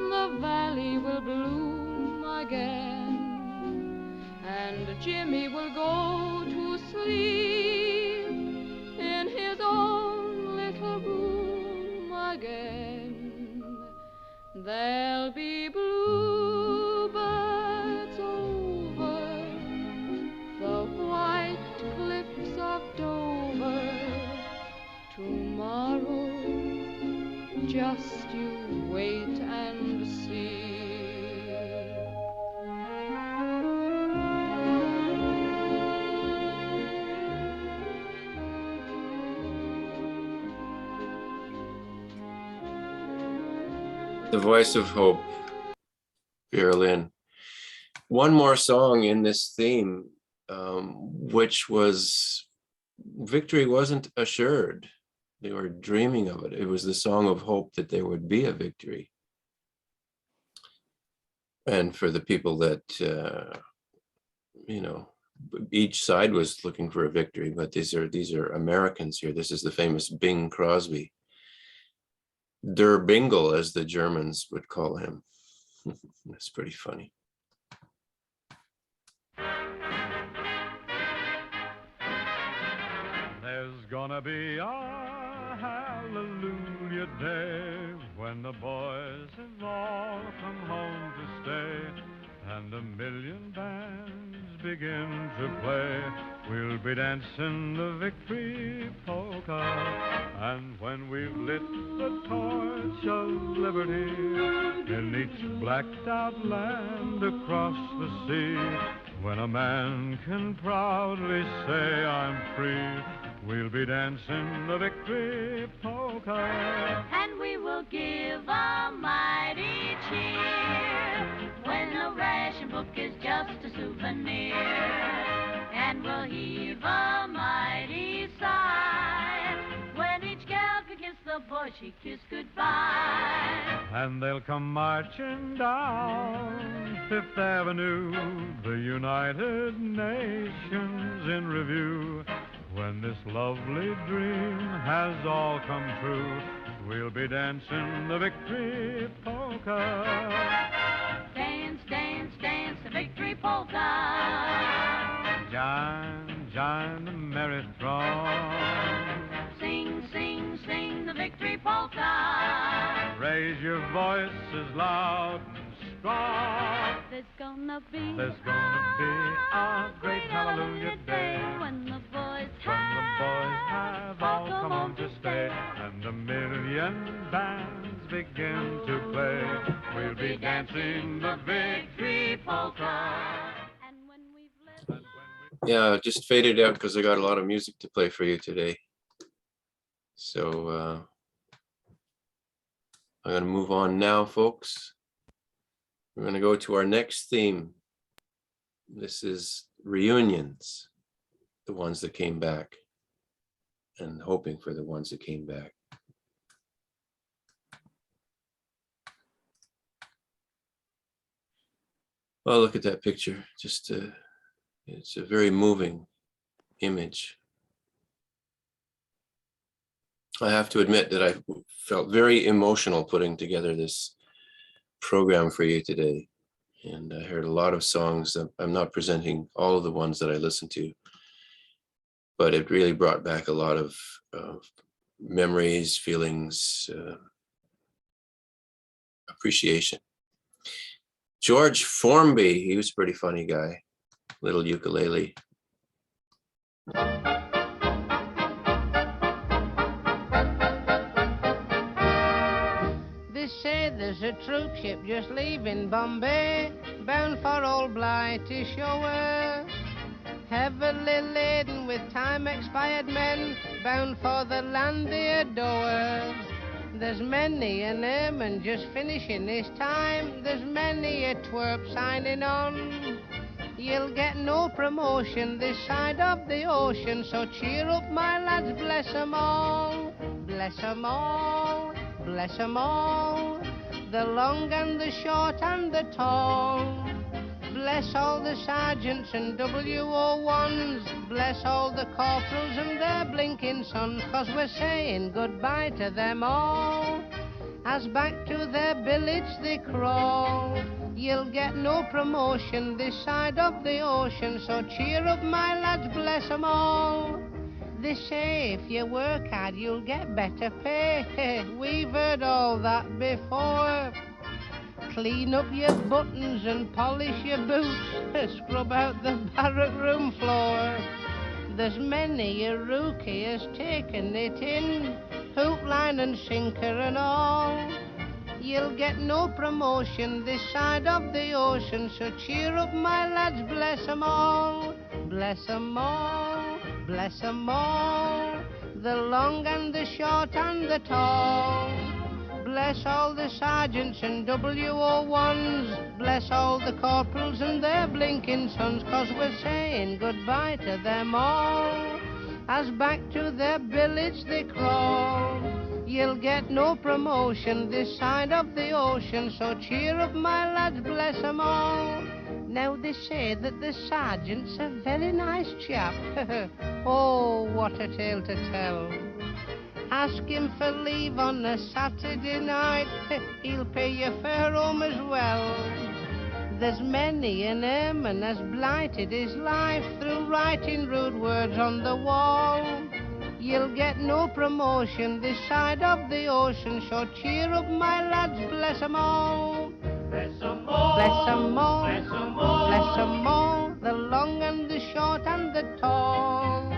the valley will bloom again, and Jimmy will go to sleep in his own little room again. There'll be bluebirds over the white cliffs of Dover tomorrow. Just you wait and see.
The voice of hope, Vera Lynn. One more song in this theme, which was, victory wasn't assured. They were dreaming of it. It was the song of hope that there would be a victory. And for the people that, you know, each side was looking for a victory, but these are Americans here. This is the famous Bing Crosby. Der Bingle, as the Germans would call him. That's pretty funny.
There's gonna be a hallelujah day when the boys have all come home to stay, and a million bands begin to play. We'll be dancing the victory polka, and when we've lit the torch of liberty in each blacked out land across the sea, when a man can proudly say I'm free, we'll be dancing the victory polka.
And we will give a mighty cheer when the ration book is just a souvenir. And we'll heave a mighty sigh when each gal could kiss the boy she kissed goodbye.
And they'll come marching down Fifth Avenue, the United Nations in review. When this lovely dream has all come true, we'll be dancing the victory polka.
Dance, dance, dance the victory polka.
Join, join the merry throng.
Sing, sing, sing the victory polka.
Raise your voices loud and strong.
There's gonna be
a great hallelujah day
when the boys
have all come home to stay, and a million bands begin to play. We'll be dancing the victory polka.
And when we've left...
Yeah, just faded out because I got a lot of music to play for you today. So I'm going to move on now, folks. We're going to go to our next theme. This is reunions, the ones that came back, and hoping for the ones that came back. Well, look at that picture. Just it's a very moving image. I have to admit that I felt very emotional putting together this program for you today. And I heard a lot of songs. I'm not presenting all of the ones that I listened to, but it really brought back a lot of memories, feelings, appreciation. George Formby, he was a pretty funny guy, little ukulele.
They say there's a troop ship just leaving Bombay, bound for old Blighty Shore, heavily laden with time-expired men, bound for the land they adore. There's many an airman just finishing his time, there's many a twerp signing on. You'll get no promotion this side of the ocean, so cheer up, my lads, bless 'em all. Bless 'em all, bless 'em all, the long and the short and the tall. Bless all the sergeants and WO1s, bless all the corporals and their blinking sons, 'cause we're saying goodbye to them all. As back to their billets they crawl, you'll get no promotion this side of the ocean, so cheer up, my lads, bless 'em all. They say if you work hard you'll get better pay, we've heard all that before. Clean up your buttons and polish your boots, scrub out the barrack room floor. There's many a rookie has taken it in, hook, line and sinker and all. You'll get no promotion this side of the ocean, so cheer up, my lads, bless 'em all. Bless 'em all, bless 'em all, the long and the short and the tall. Bless all the sergeants and WO1s, bless all the corporals and their blinking sons, 'cause we're saying goodbye to them all. As back to their billets they crawl, you'll get no promotion this side of the ocean, so cheer up, my lads, bless 'em all. Now they say that the sergeant's a very nice chap. Oh, what a tale to tell. Ask him for leave on a Saturday night, he'll pay your fare home as well. There's many an airman has blighted his life through writing rude words on the wall. You'll get no promotion this side of the ocean, so cheer up, my lads, bless 'em all.
Bless 'em all,
Bless 'em all,
bless 'em all,
bless 'em all, the long and the short and the tall.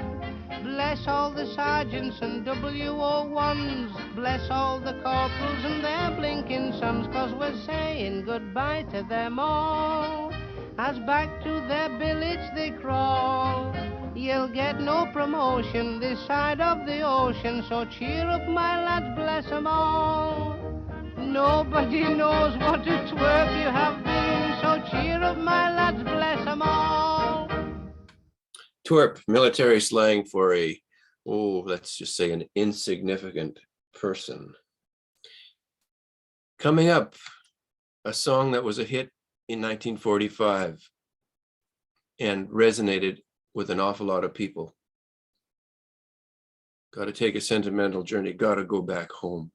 Bless all the sergeants and WO1s, bless all the corporals and their blinking sons, 'cause we're saying goodbye to them all. As back to their billets they crawl, You'll get no promotion this side of the ocean, so cheer up, my lads, bless 'em all. Nobody knows what a twerp you have been, so cheer up, my lads, bless 'em all.
Twerp, military slang for let's just say an insignificant person. Coming up, a song that was a hit in 1945 and resonated with an awful lot of people. Got to take a sentimental journey, got to go back home.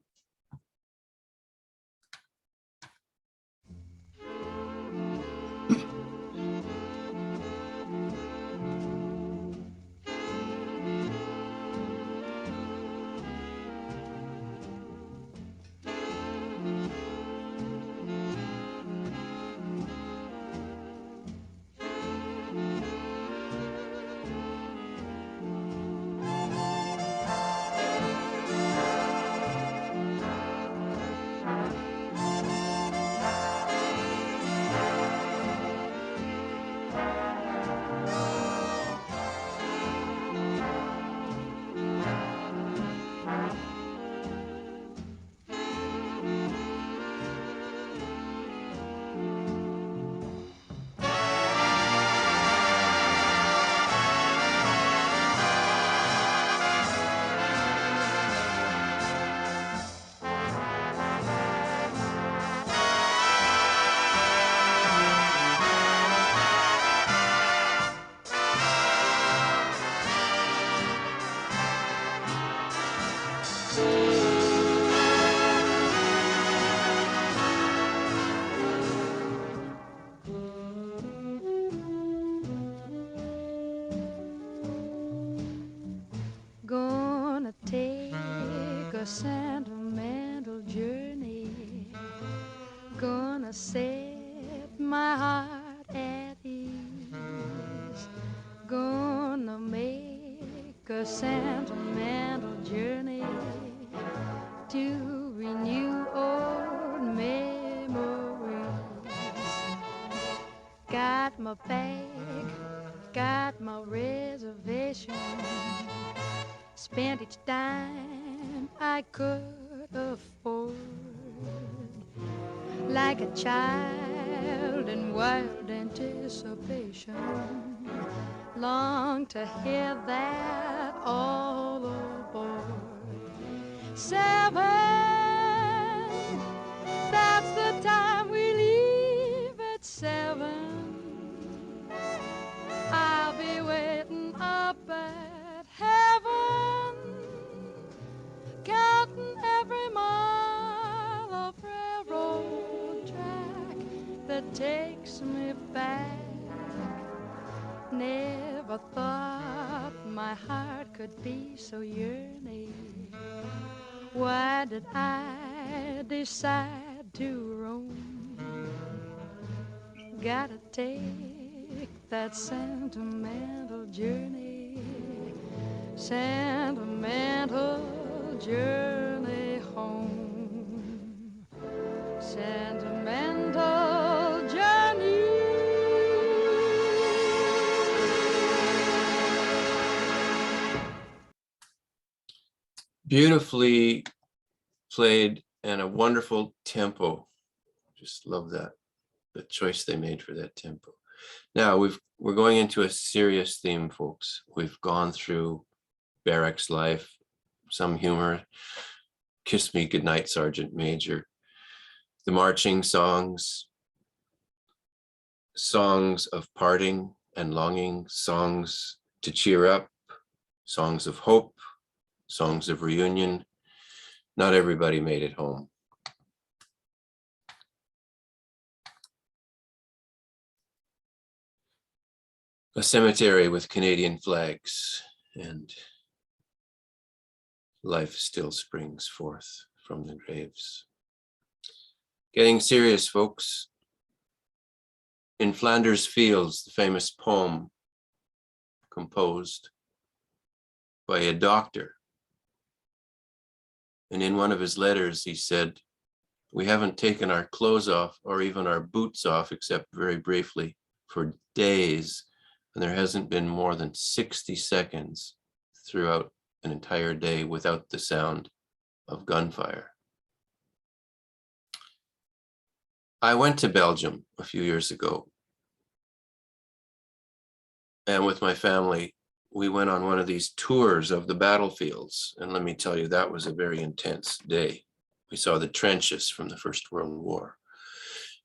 Gonna take a sentimental journey, gonna set my heart at ease, gonna make a sentimental journey to renew old memories. Got my bag, got my reservation, spent each dime I could afford, like a child in wild anticipation, long to hear that all aboard. 7, that's the time we leave at 7. I'll be waiting up at heaven, counting every mile of railroad track that takes me back. Never thought my heart could be so yearning. Why did I decide to roam? Gotta take that sentimental journey, sentimental journey home, sentimental journey.
Beautifully played and a wonderful tempo. Just love that, the choice they made for that tempo. Now we're going into a serious theme, folks. We've gone through barracks life, some humor, Kiss Me Goodnight, Sergeant Major, the marching songs, songs of parting and longing, songs to cheer up, songs of hope, songs of reunion. Not everybody made it home. A cemetery with Canadian flags, and life still springs forth from the graves. Getting serious, folks. In Flanders Fields, the famous poem composed by a doctor. And in one of his letters, he said, "We haven't taken our clothes off or even our boots off, except very briefly, for days. and there hasn't been more than 60 seconds throughout an entire day without the sound of gunfire. I went to Belgium a few years ago, and with my family, we went on one of these tours of the battlefields. And let me tell you, that was a very intense day. We saw the trenches from the First World War.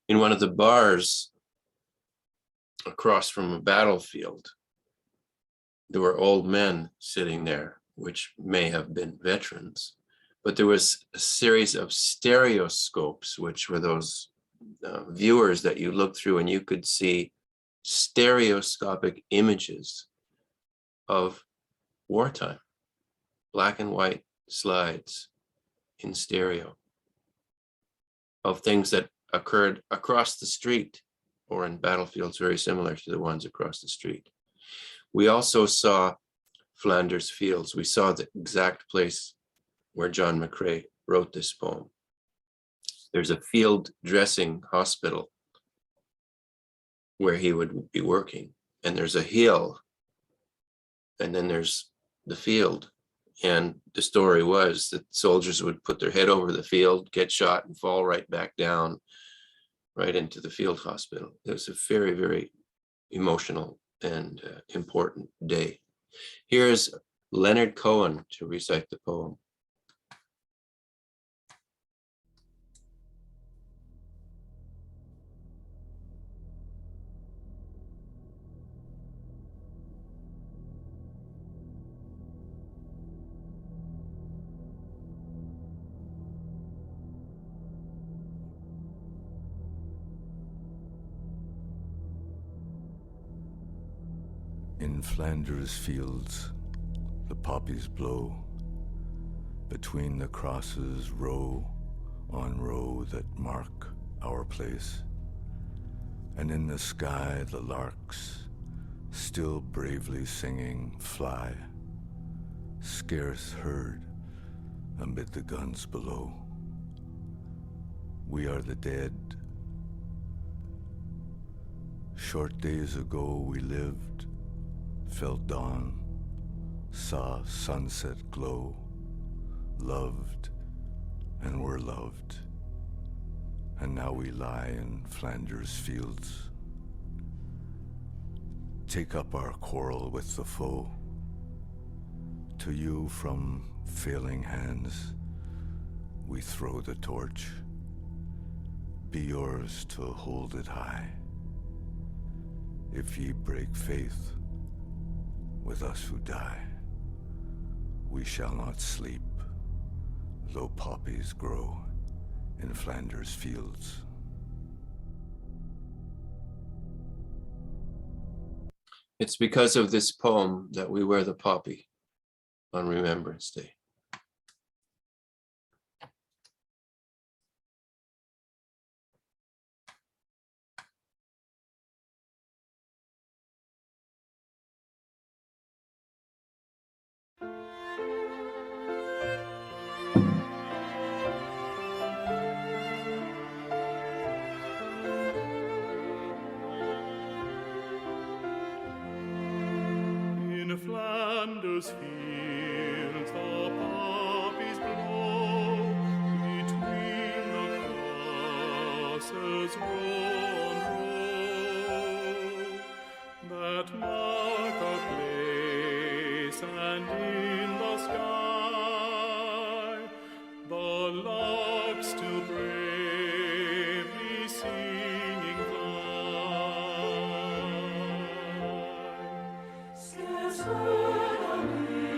In one of the bars across from a battlefield, there were old men sitting there, which may have been veterans, but there was a series of stereoscopes, which were those viewers that you look through and you could see stereoscopic images of wartime, black and white slides in stereo of things that occurred across the street or in battlefields very similar to the ones across the street. We also saw Flanders Fields. We saw the exact place where John McCrae wrote this poem. There's a field dressing hospital where he would be working, and there's a hill, and then there's the field. And the story was that soldiers would put their head over the field, get shot, and fall right back down, right into the field hospital. It was a very, very emotional and important day. Here's Leonard Cohen to recite the poem.
In Flanders fields, the poppies blow between the crosses, row on row that mark our place. And in the sky, the larks, still bravely singing, fly, scarce heard amid the guns below. We are the dead. Short days ago we lived, felt dawn, saw sunset glow, loved and were loved, and now we lie in Flanders fields. Take up our quarrel with the foe. To you from failing hands we throw the torch. Be yours to hold it high. If ye break faith with us who die, we shall not sleep, though poppies grow in Flanders fields.
It's because of this poem that we wear the poppy on Remembrance Day.
In Flanders fields the poppies blow, between the crosses row on row, that mark our place, and in the sky the larks still bravely singing fly. Scarce heard amid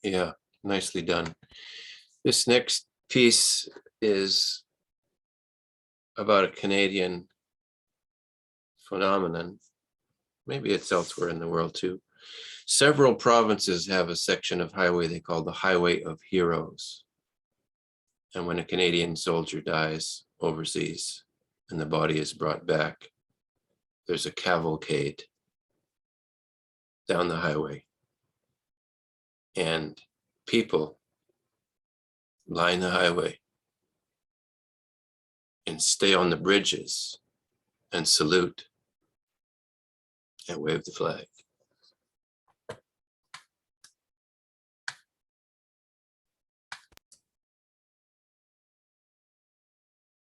Yeah, nicely done. This next piece is about a Canadian phenomenon. Maybe it's elsewhere in the world too. Several provinces have a section of highway they call the Highway of Heroes. And when a Canadian soldier dies overseas and the body is brought back, there's a cavalcade down the highway. And people line the highway and stay on the bridges and salute and wave the flag.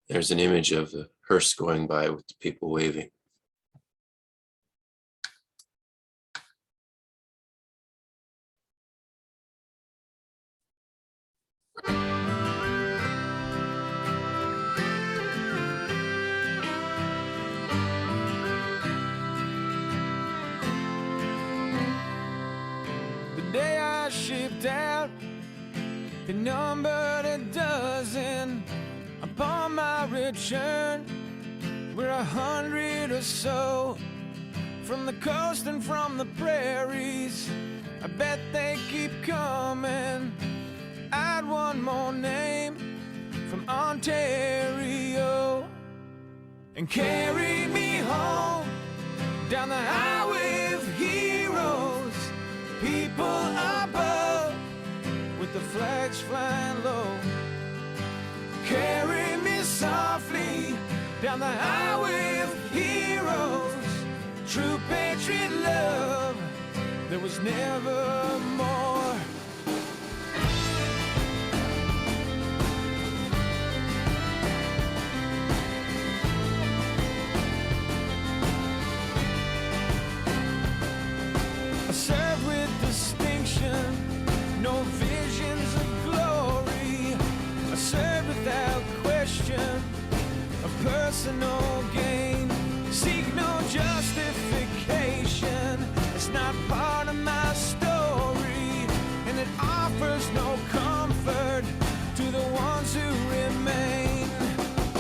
There's an image of the hearse going by with the people waving.
The day I shipped out, they numbered a dozen. Upon my return, we're 100 or so, from the coast and from the prairies. I bet they keep coming. Add one more name from Ontario and carry me home down the highway of heroes. People above with the flags flying low. Carry me softly down the highway of heroes. True patriot love, there was never more. I served with distinction, no visions of glory. I served without question, of personal gain. Seek no justification, it's not part of my story, and it offers no comfort to the ones who remain.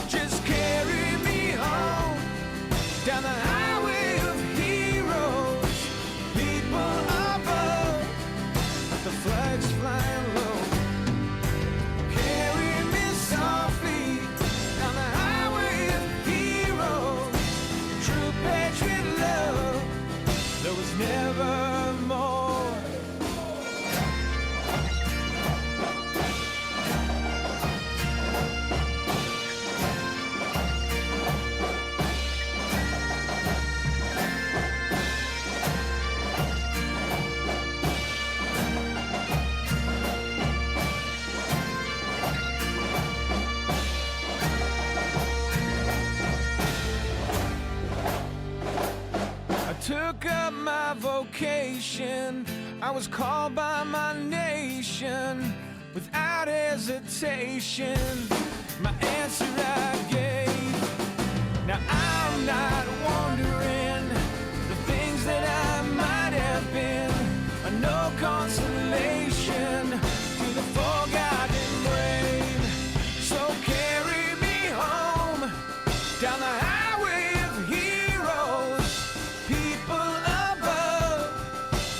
Just carry me home down the highway of heroes. People above, the flags flying low. Carry me softly down the highway of heroes. True patriot love, there was never more. Took up my vocation, I was called by my nation without hesitation. My answer I gave. Now I'm not wondering the things that I might have been, are no consolation to the forgotten brave. So carry me home down the highway of heroes. People above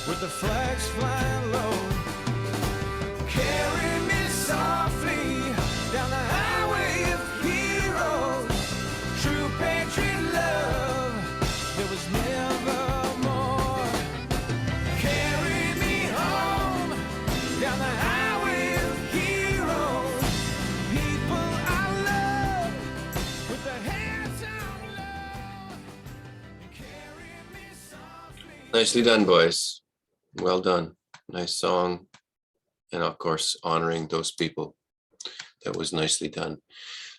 with the flags flying low. Carry me softly down the highway of heroes. True patriot love, there was never more. Carry me home down the highway of heroes. People I love with their hands out low. Carry me softly.
Nicely done, boys. Well done. Nice song. And of course, honoring those people. That was nicely done.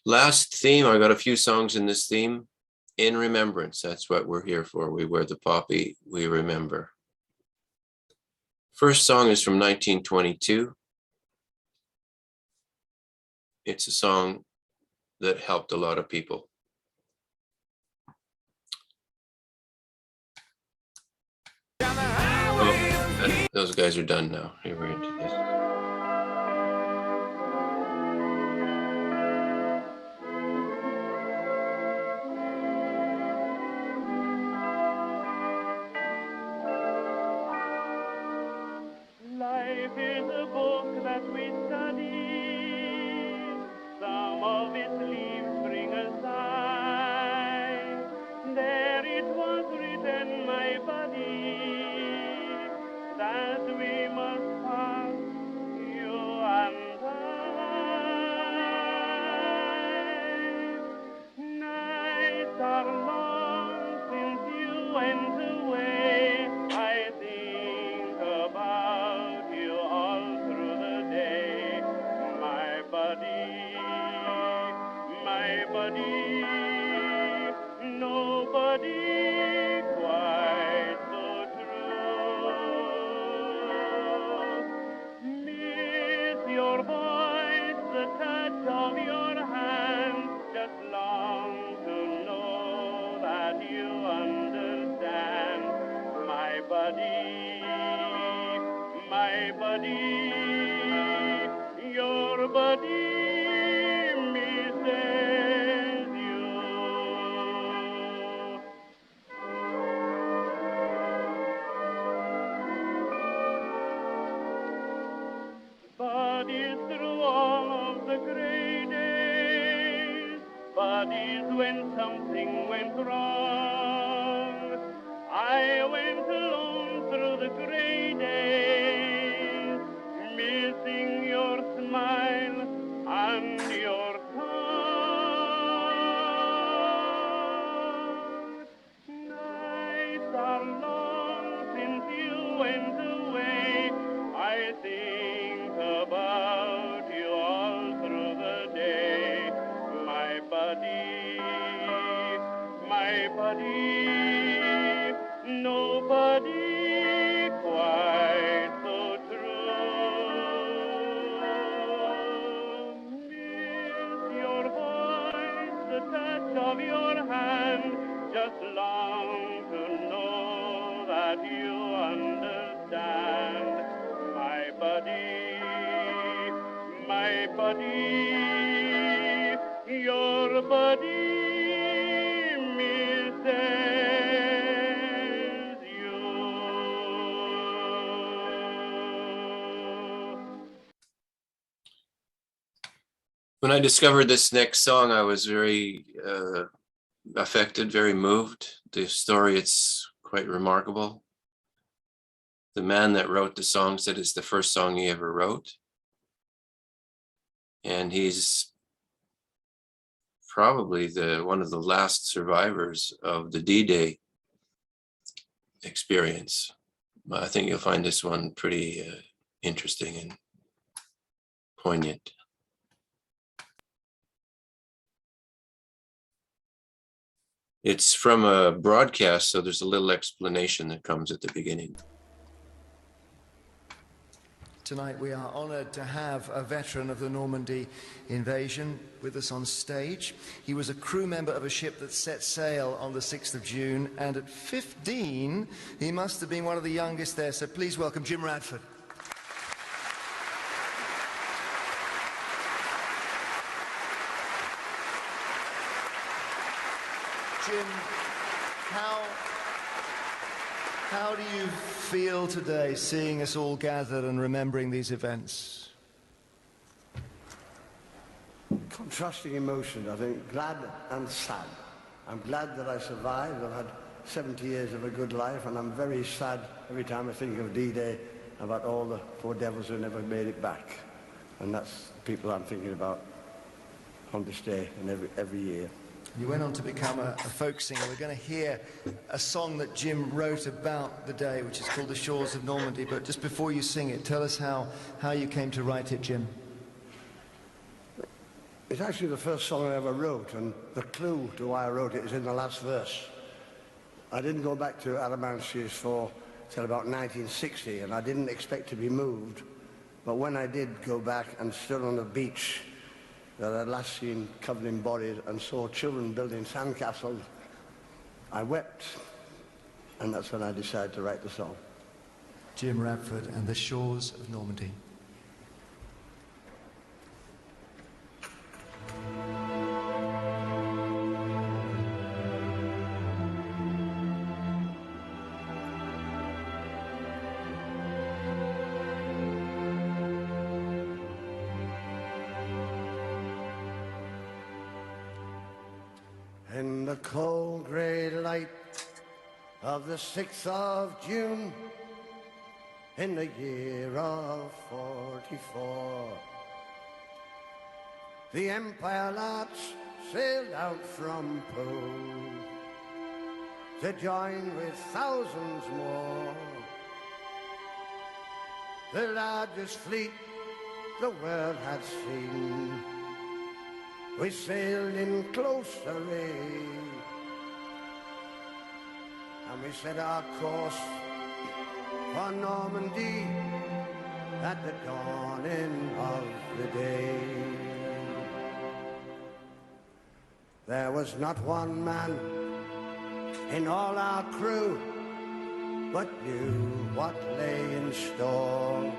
Last theme, I got a few songs in this theme. In remembrance, that's what we're here for. We wear the poppy, we remember. First song is from 1922. It's a song that helped a lot of people. those guys are done now. Here we're into this.
Life is a book that we study. Some of its leaves bring us sight. There it was written, my buddy, that we must pass, you and I. Nights are long since you went away. I think about you all through the day, my buddy, my buddy. Nobody quite so true. Miss your voice, the touch of your hand, just long to know that you understand, my buddy, my buddy, your buddy misses you. Buddies through all of the gray days, buddies when something went wrong. I went alone through the gray days, missing your smile and your tongue. Nights are long since you went away. I think about you all through the day, my buddy, my buddy. Nobody quite so true. Miss your voice, the touch of your hand, just long to know that you understand, my buddy, my buddy, your buddy misses you.
When I discovered this next song, I was very affected, very moved. The story, it's quite remarkable. The man that wrote the song said it's the first song he ever wrote. And he's probably one of the last survivors of the D-Day experience. I think you'll find this one pretty interesting and poignant. It's from a broadcast, so there's a little explanation that comes at the beginning.
Tonight we are honoured to have a veteran of the Normandy invasion with us on stage. He was a crew member of a ship that set sail on the 6th of June, and at 15 he must have been one of the youngest there, so please welcome Jim Radford. Jim, how do you feel today, seeing us all gathered and remembering these events?
Contrasting emotions, I think, glad and sad. I'm glad that I survived. I've had 70 years of a good life, and I'm very sad every time I think of D-Day about all the poor devils who never made it back. And that's the people I'm thinking about on this day and every year.
You went on to become a folk singer. We're going to hear a song that Jim wrote about the day, which is called The Shores of Normandy. But just before you sing it, tell us how you came to write it, Jim.
It's actually the first song I ever wrote, and the clue to why I wrote it is in the last verse. I didn't go back to Alamanches till about 1960, and I didn't expect to be moved. But when I did go back and stood on the beach that I'd last seen covered in bodies and saw children building sandcastles, I wept, and that's when I decided to write the song.
Jim Radford and the Shores of Normandy.
In the cold grey light of the 6th of June, in the year of 44, the Empire lads sailed out from Poole to join with thousands more. The largest fleet the world had seen, we sailed in close array, and we set our course for Normandy at the dawning of the day. There was not one man in all our crew but knew what lay in store,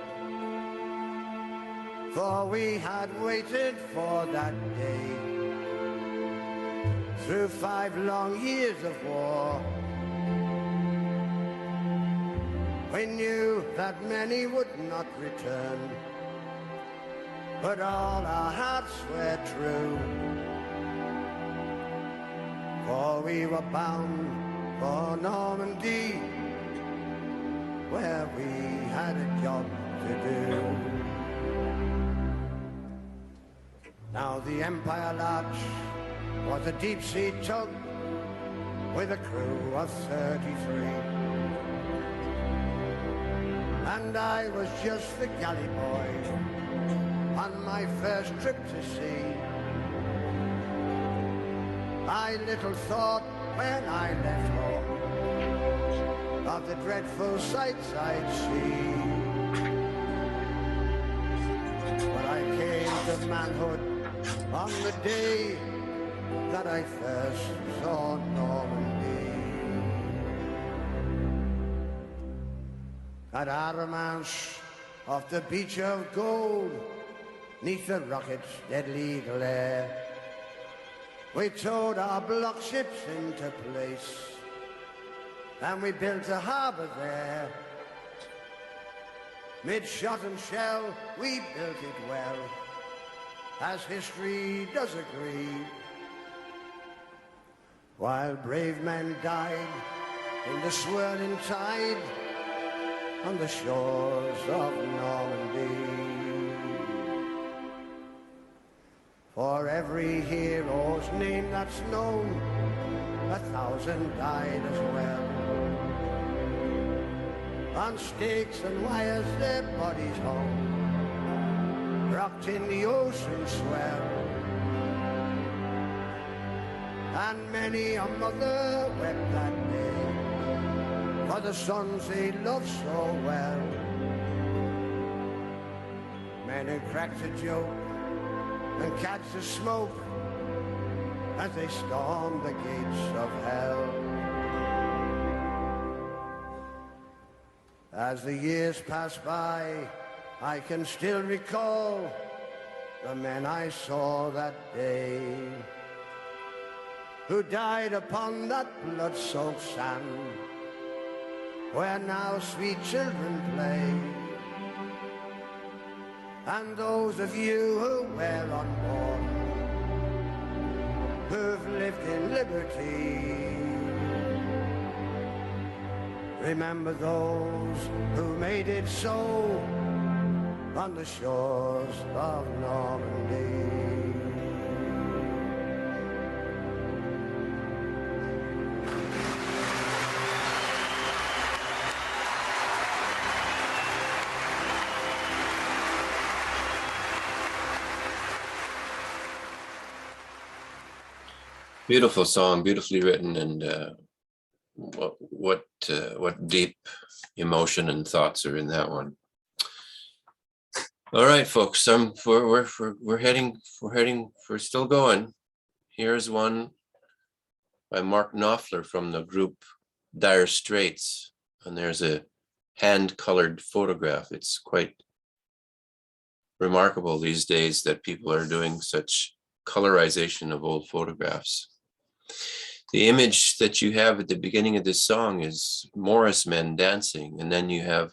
for we had waited for that day through 5 long years of war. We knew that many would not return, but all our hearts were true, for we were bound for Normandy, where we had a job to do. Now the Empire Lodge was a deep-sea tug with a crew of 33, and I was just the galley boy on my first trip to sea. I little thought when I left home of the dreadful sights I'd see, but I came to manhood on the day that I first saw Normandy. At Remembrance, off the beach of gold, 'neath the rocket's deadly glare, we towed our block ships into place, and we built a harbour there. Mid shot and shell, we built it well, as history does agree. While brave men died in the swirling tide on the shores of Normandy. For every hero's name that's known, 1,000 died as well. On stakes and wires their bodies hung, rocked in the ocean swell. And many a mother wept that day for the sons they loved so well. Many cracked a joke and catch the smoke as they stormed the gates of hell. As the years pass by, I can still recall the men I saw that day, who died upon that blood-soaked sand where now sweet children play. And those of you who were on board, who've lived in liberty, remember those who made it so on the shores of Normandy.
Beautiful song, beautifully written, and what deep emotion and thoughts are in that one. All right, folks, we're still going. Here's one by Mark Knopfler from the group Dire Straits, and there's a hand-colored photograph. It's quite remarkable these days that people are doing such colorization of old photographs. The image that you have at the beginning of this song is Morris men dancing, and then you have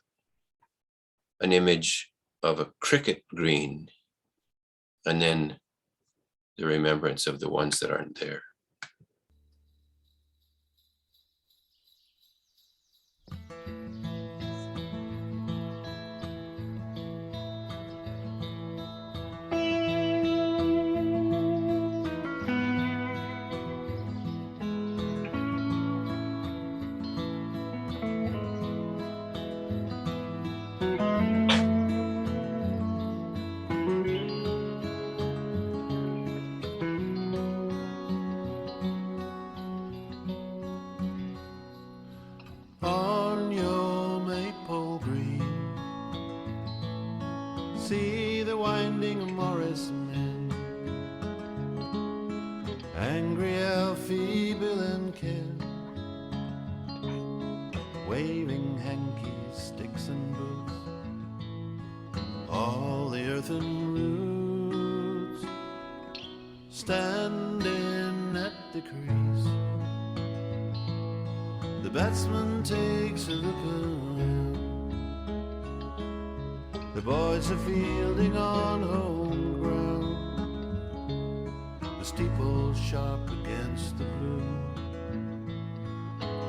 an image of a cricket green, and then the remembrance of the ones that aren't there.
On your maple green, see the winding Morrison men, angry, Alfie, Bill and Ken, waving hankies, sticks and boots, all the earthen roots, standing at the crease. The batsman takes a look around. The boys are fielding on home ground. The steeple sharp against the blue.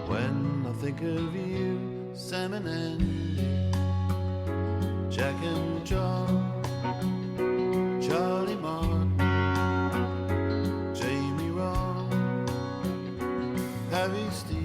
When I think of you, Sam and Andy, Jack and John, Charlie Martin, Jamie Ron, Harry Steve,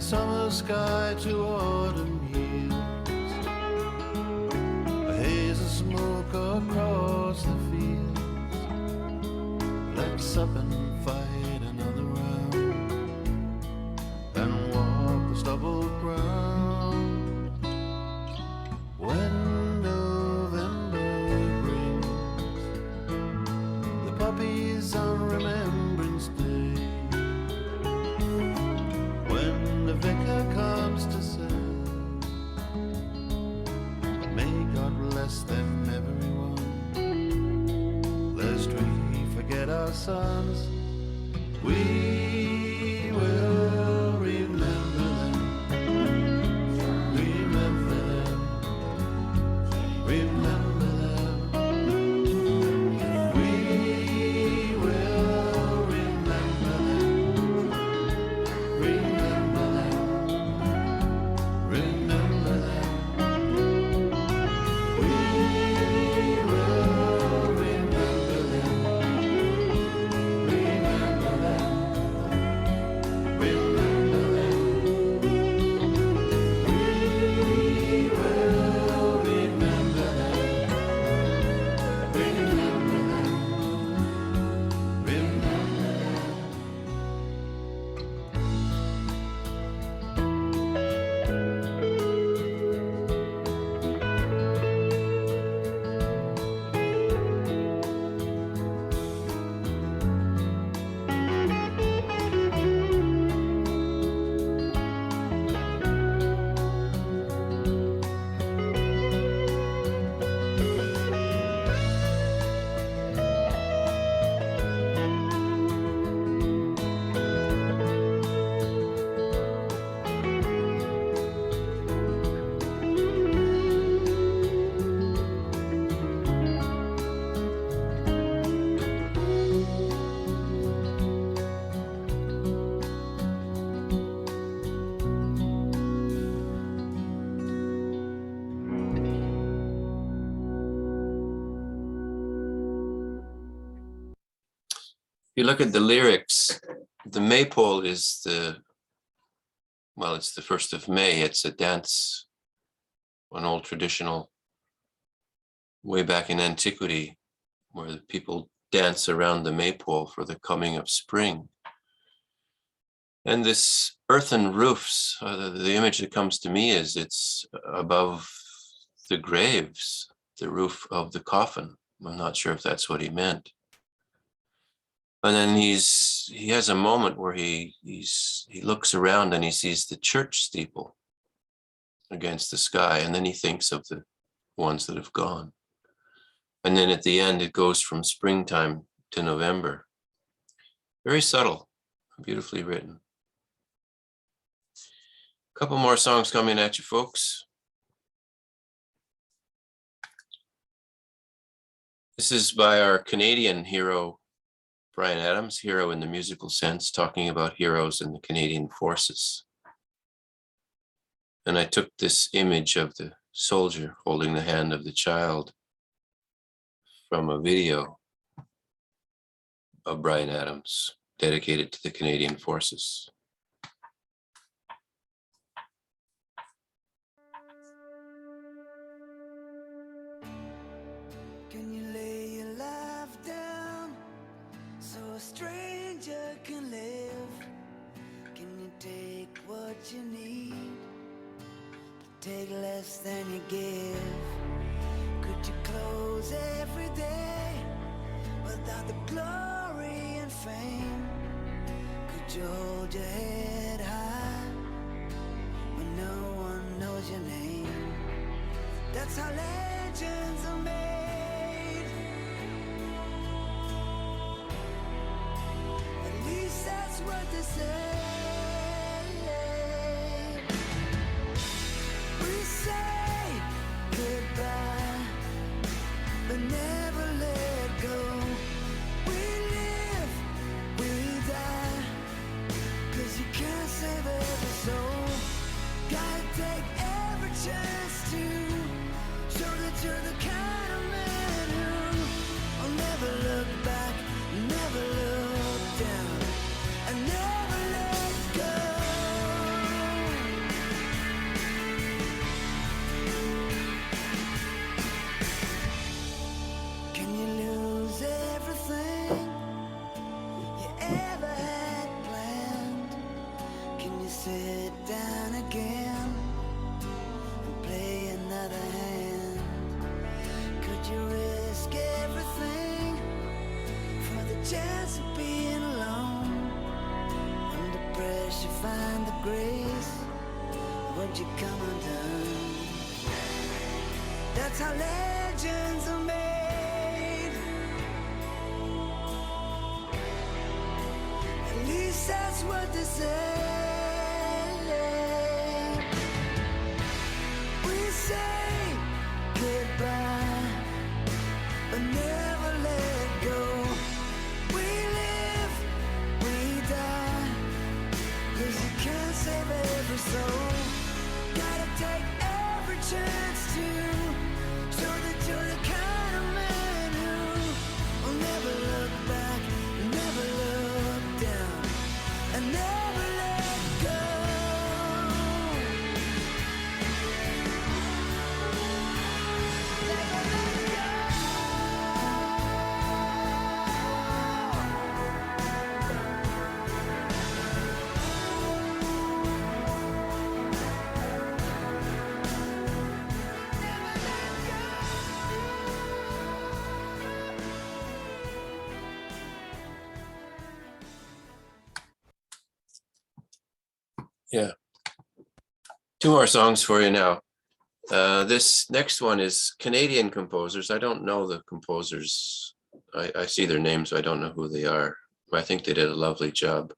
summer sky to autumn yields, a haze of smoke across the fields. Let's up and fight another round and walk the stubble ground. When November brings the puppies on Remembrance Day, the vicar comes to serve, may God bless them everyone, lest we forget our sons. We will remember them, remember them, remember them. We will remember them, remember them. Remember them. We will remember them. Remember them.
you look at the lyrics, the maypole is it's the 1st of May. It's a dance, an old traditional, way back in antiquity, where the people dance around the maypole for the coming of spring. And this earthen roofs, the image that comes to me is it's above the graves, the roof of the coffin. I'm not sure if that's what he meant. And then he has a moment where he looks around and he sees the church steeple against the sky, and then he thinks of the ones that have gone. And then at the end, it goes from springtime to November. Very subtle, beautifully written. A couple more songs coming at you, folks. This is by our Canadian hero, Bryan Adams, hero in the musical sense, talking about heroes in the Canadian forces. And I took this image of the soldier holding the hand of the child from a video of Bryan Adams dedicated to the Canadian forces.
Can you lay your life down so a stranger can live? Can you take what you need, but take less than you give? Could you close every day without the glory and fame? Could you hold your head high when no one knows your name? That's how legends are made. At least that's what they say. We say goodbye, but never let go. We live, we die, 'cause you can't save every soul. Gotta take every chance to show that you're the kind of man who will never look back, never look down, and never let go. Can you lose everything you ever had planned? Can you sit down again and play another hand? Could you risk everything for the chance of being alone? Under pressure, find the grace. Would you come undone? That's how legends are made. At least that's what they say. We say goodbye, but never let go. We live, we die, 'cause you can't save every soul. Gotta take every chance to show that you're the kind of man who will never look back, never look down, and never let go.
Yeah. Two more songs for you now. This next one is Canadian composers. I don't know the composers. I see their names, so I don't know who they are. But I think they did a lovely job.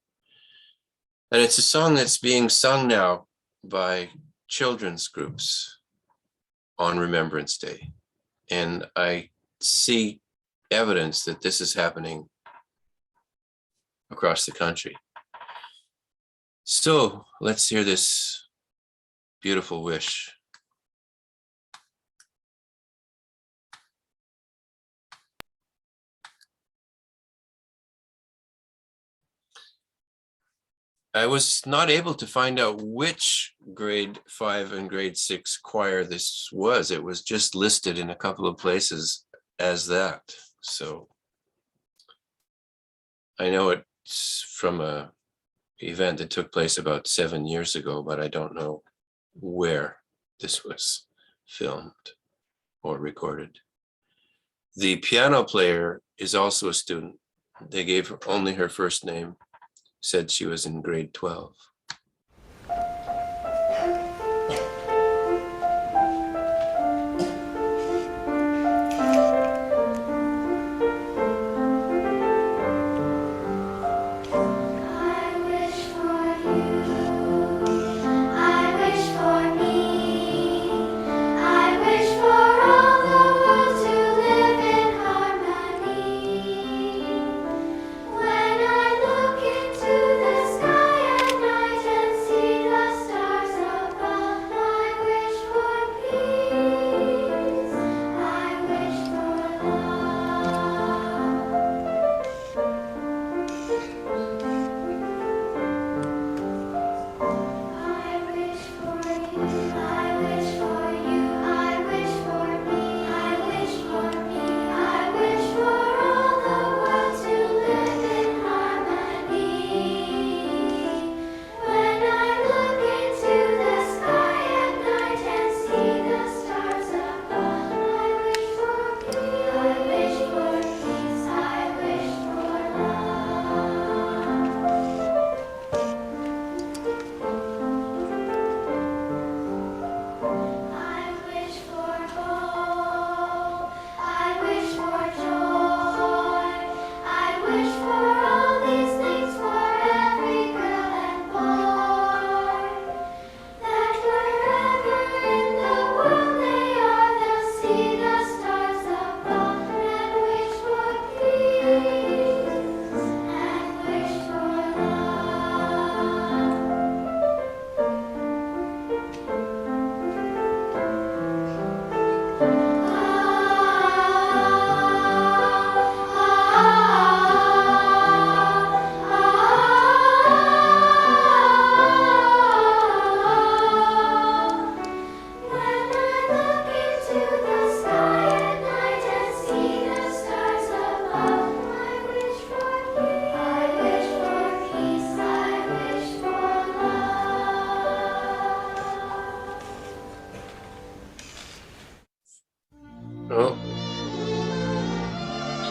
And it's a song that's being sung now by children's groups on Remembrance Day. And I see evidence that this is happening across the country. So let's hear this beautiful wish. I was not able to find out which grade 5 and grade 6 choir this was. It was just listed in a couple of places as that. So I know it's from a event that took place about 7 years ago, but I don't know where this was filmed or recorded. The piano player is also a student. They gave her only her first name, said she was in grade 12.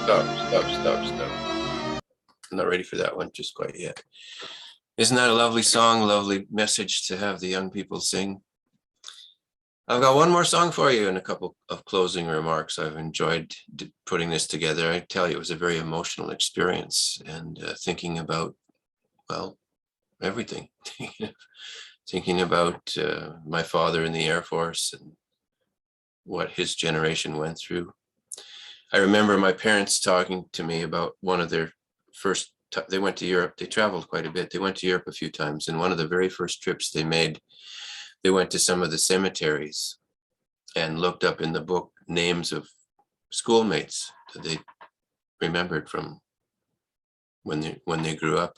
Stop. I'm not ready for that one just quite yet. Isn't that a lovely song, lovely message to have the young people sing? I've got one more song for you and a couple of closing remarks. I've enjoyed putting this together. I tell you, it was a very emotional experience, and thinking about, well, everything. Thinking about my father in the Air Force and what his generation went through. I remember my parents talking to me about one of their first, they went to Europe, they traveled quite a bit. They went to Europe a few times, and one of the very first trips they made, they went to some of the cemeteries and looked up in the book names of schoolmates that they remembered from when they grew up.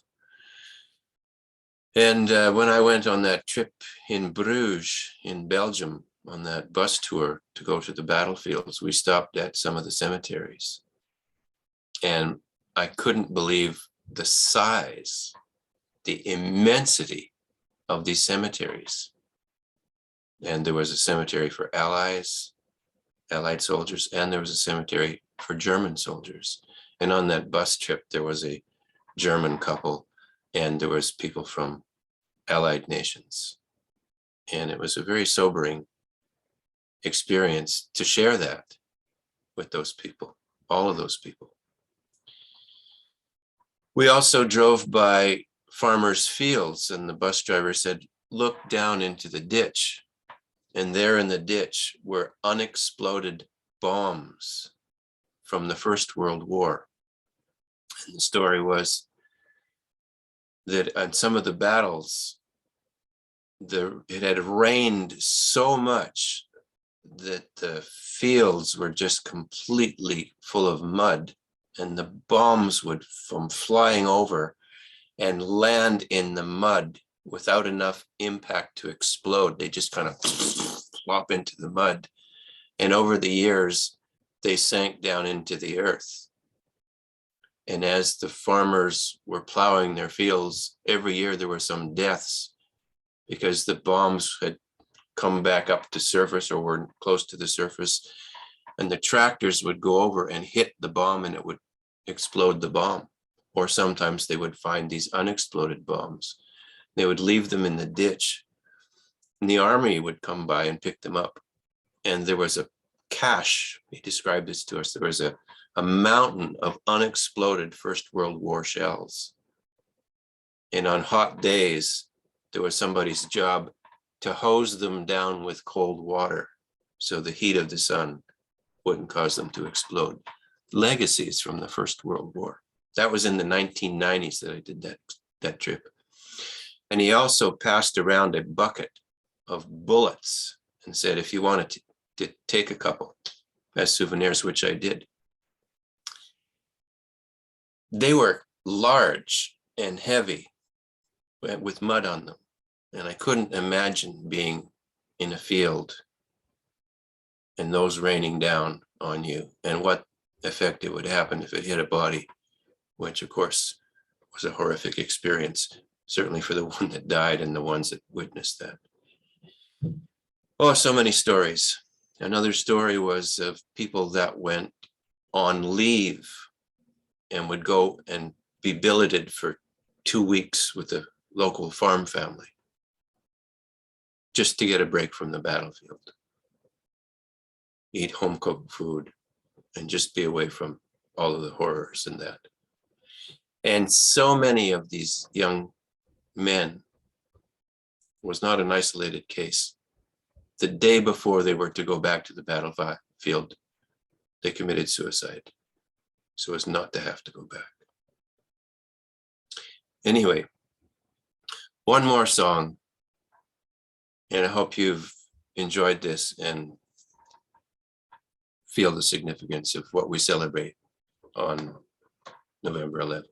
And when I went on that trip in Bruges in Belgium, on that bus tour to go to the battlefields, we stopped at some of the cemeteries. And I couldn't believe the size, the immensity of these cemeteries. And there was a cemetery for Allied soldiers, and there was a cemetery for German soldiers. And on that bus trip, there was a German couple, and there was people from Allied nations. And it was a very sobering experience to share that with those people, all of those people. We also drove by farmers' fields, and the bus driver said, look down into the ditch. And there in the ditch were unexploded bombs from the First World War. And the story was that on some of the battles, it had rained so much that the fields were just completely full of mud, and the bombs would come flying over and land in the mud without enough impact to explode. They just kind of flop into the mud. And over the years, they sank down into the earth. And as the farmers were plowing their fields, every year there were some deaths because the bombs had come back up to surface or were close to the surface. And the tractors would go over and hit the bomb and it would explode the bomb. Or sometimes they would find these unexploded bombs. They would leave them in the ditch. And the army would come by and pick them up. And there was a cache, he described this to us, there was a mountain of unexploded First World War shells. And on hot days, there was somebody's job to hose them down with cold water so the heat of the sun wouldn't cause them to explode. Legacies from the First World War. That was in the 1990s that I did that trip. And he also passed around a bucket of bullets and said, if you wanted to take a couple as souvenirs, which I did. They were large and heavy with mud on them. And I couldn't imagine being in a field and those raining down on you and what effect it would happen if it hit a body, which of course was a horrific experience, certainly for the one that died and the ones that witnessed that. Oh, so many stories. Another story was of people that went on leave and would go and be billeted for 2 weeks with a local farm family just to get a break from the battlefield, eat home-cooked food, and just be away from all of the horrors and that. And so many of these young men was not an isolated case. The day before they were to go back to the battlefield, they committed suicide so as not to have to go back. Anyway, one more song, and I hope you've enjoyed this and feel the significance of what we celebrate on November 11th.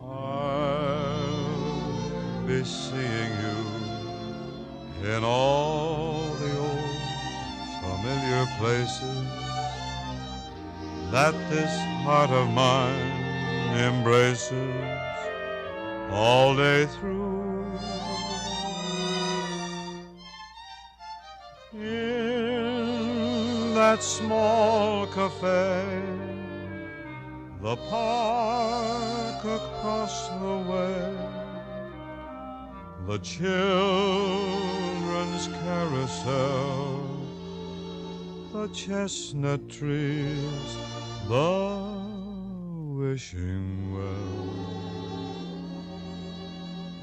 I'll be seeing you in all the old familiar places that this heart of mine embraces all day through. In that small cafe, the park across the way, the children's carousel, the chestnut trees, the wishing well.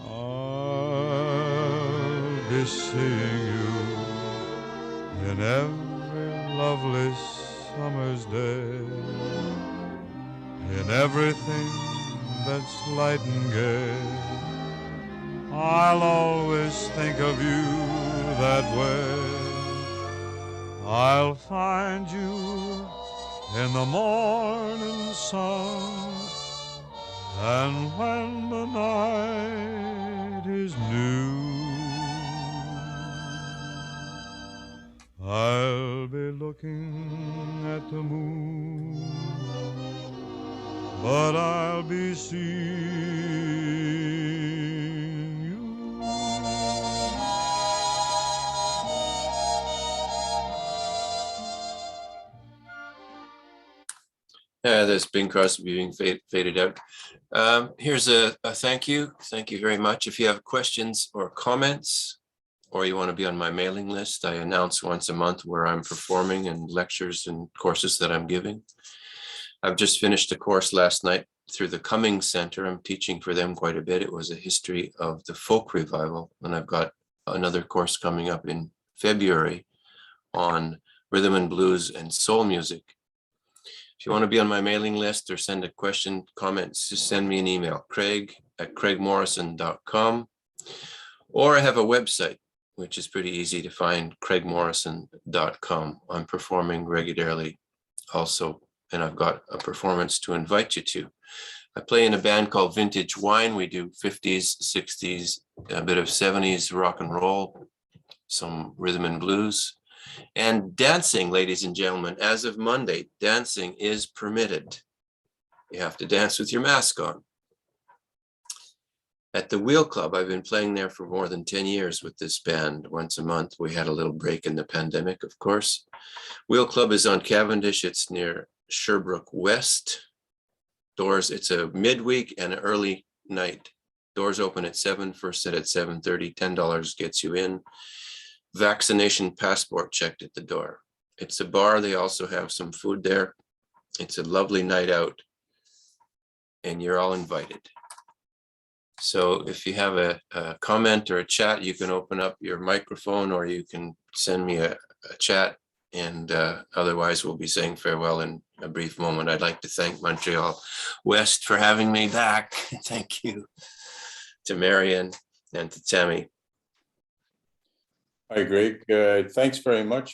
I'll be seeing you in every lovely summer's day, in everything that's light and gay. I'll always think of you that way. I'll find you in the morning sun, and when the night is new, I'll be looking at the moon, but I'll be seeing
That's Bing Crosby being faded out. Here's a thank you. Thank you very much. If you have questions or comments, or you want to be on my mailing list, I announce once a month where I'm performing and lectures and courses that I'm giving. I've just finished a course last night through the Cummings Center. I'm teaching for them quite a bit. It was a history of the folk revival. And I've got another course coming up in February on rhythm and blues and soul music. If you want to be on my mailing list or send a question, comments, just send me an email, craig@craigmorrison.com. Or I have a website, which is pretty easy to find, craigmorrison.com. I'm performing regularly also, and I've got a performance to invite you to. I play in a band called Vintage Wine. We do 50s, 60s, a bit of 70s rock and roll, some rhythm and blues, and dancing, ladies and gentlemen. As of Monday, dancing is permitted. You have to dance with your mask on. At the Wheel Club, I've been playing there for more than 10 years with this band. Once a month, we had a little break in the pandemic, of course. Wheel Club is on Cavendish. It's near Sherbrooke West. Doors, it's a midweek and an early night. Doors open at 7, first set at 7:30. $10 gets you in. Vaccination passport checked at the door. It's a bar. They also have some food there. It's a lovely night out, and you're all invited. So if you have a comment or a chat, you can open up your microphone, or you can send me a chat, and otherwise we'll be saying farewell in a brief moment. I'd like to thank Montreal-Ouest for having me back. Thank you to Marion and to Tammy.
Hi, Greg. Thanks very much.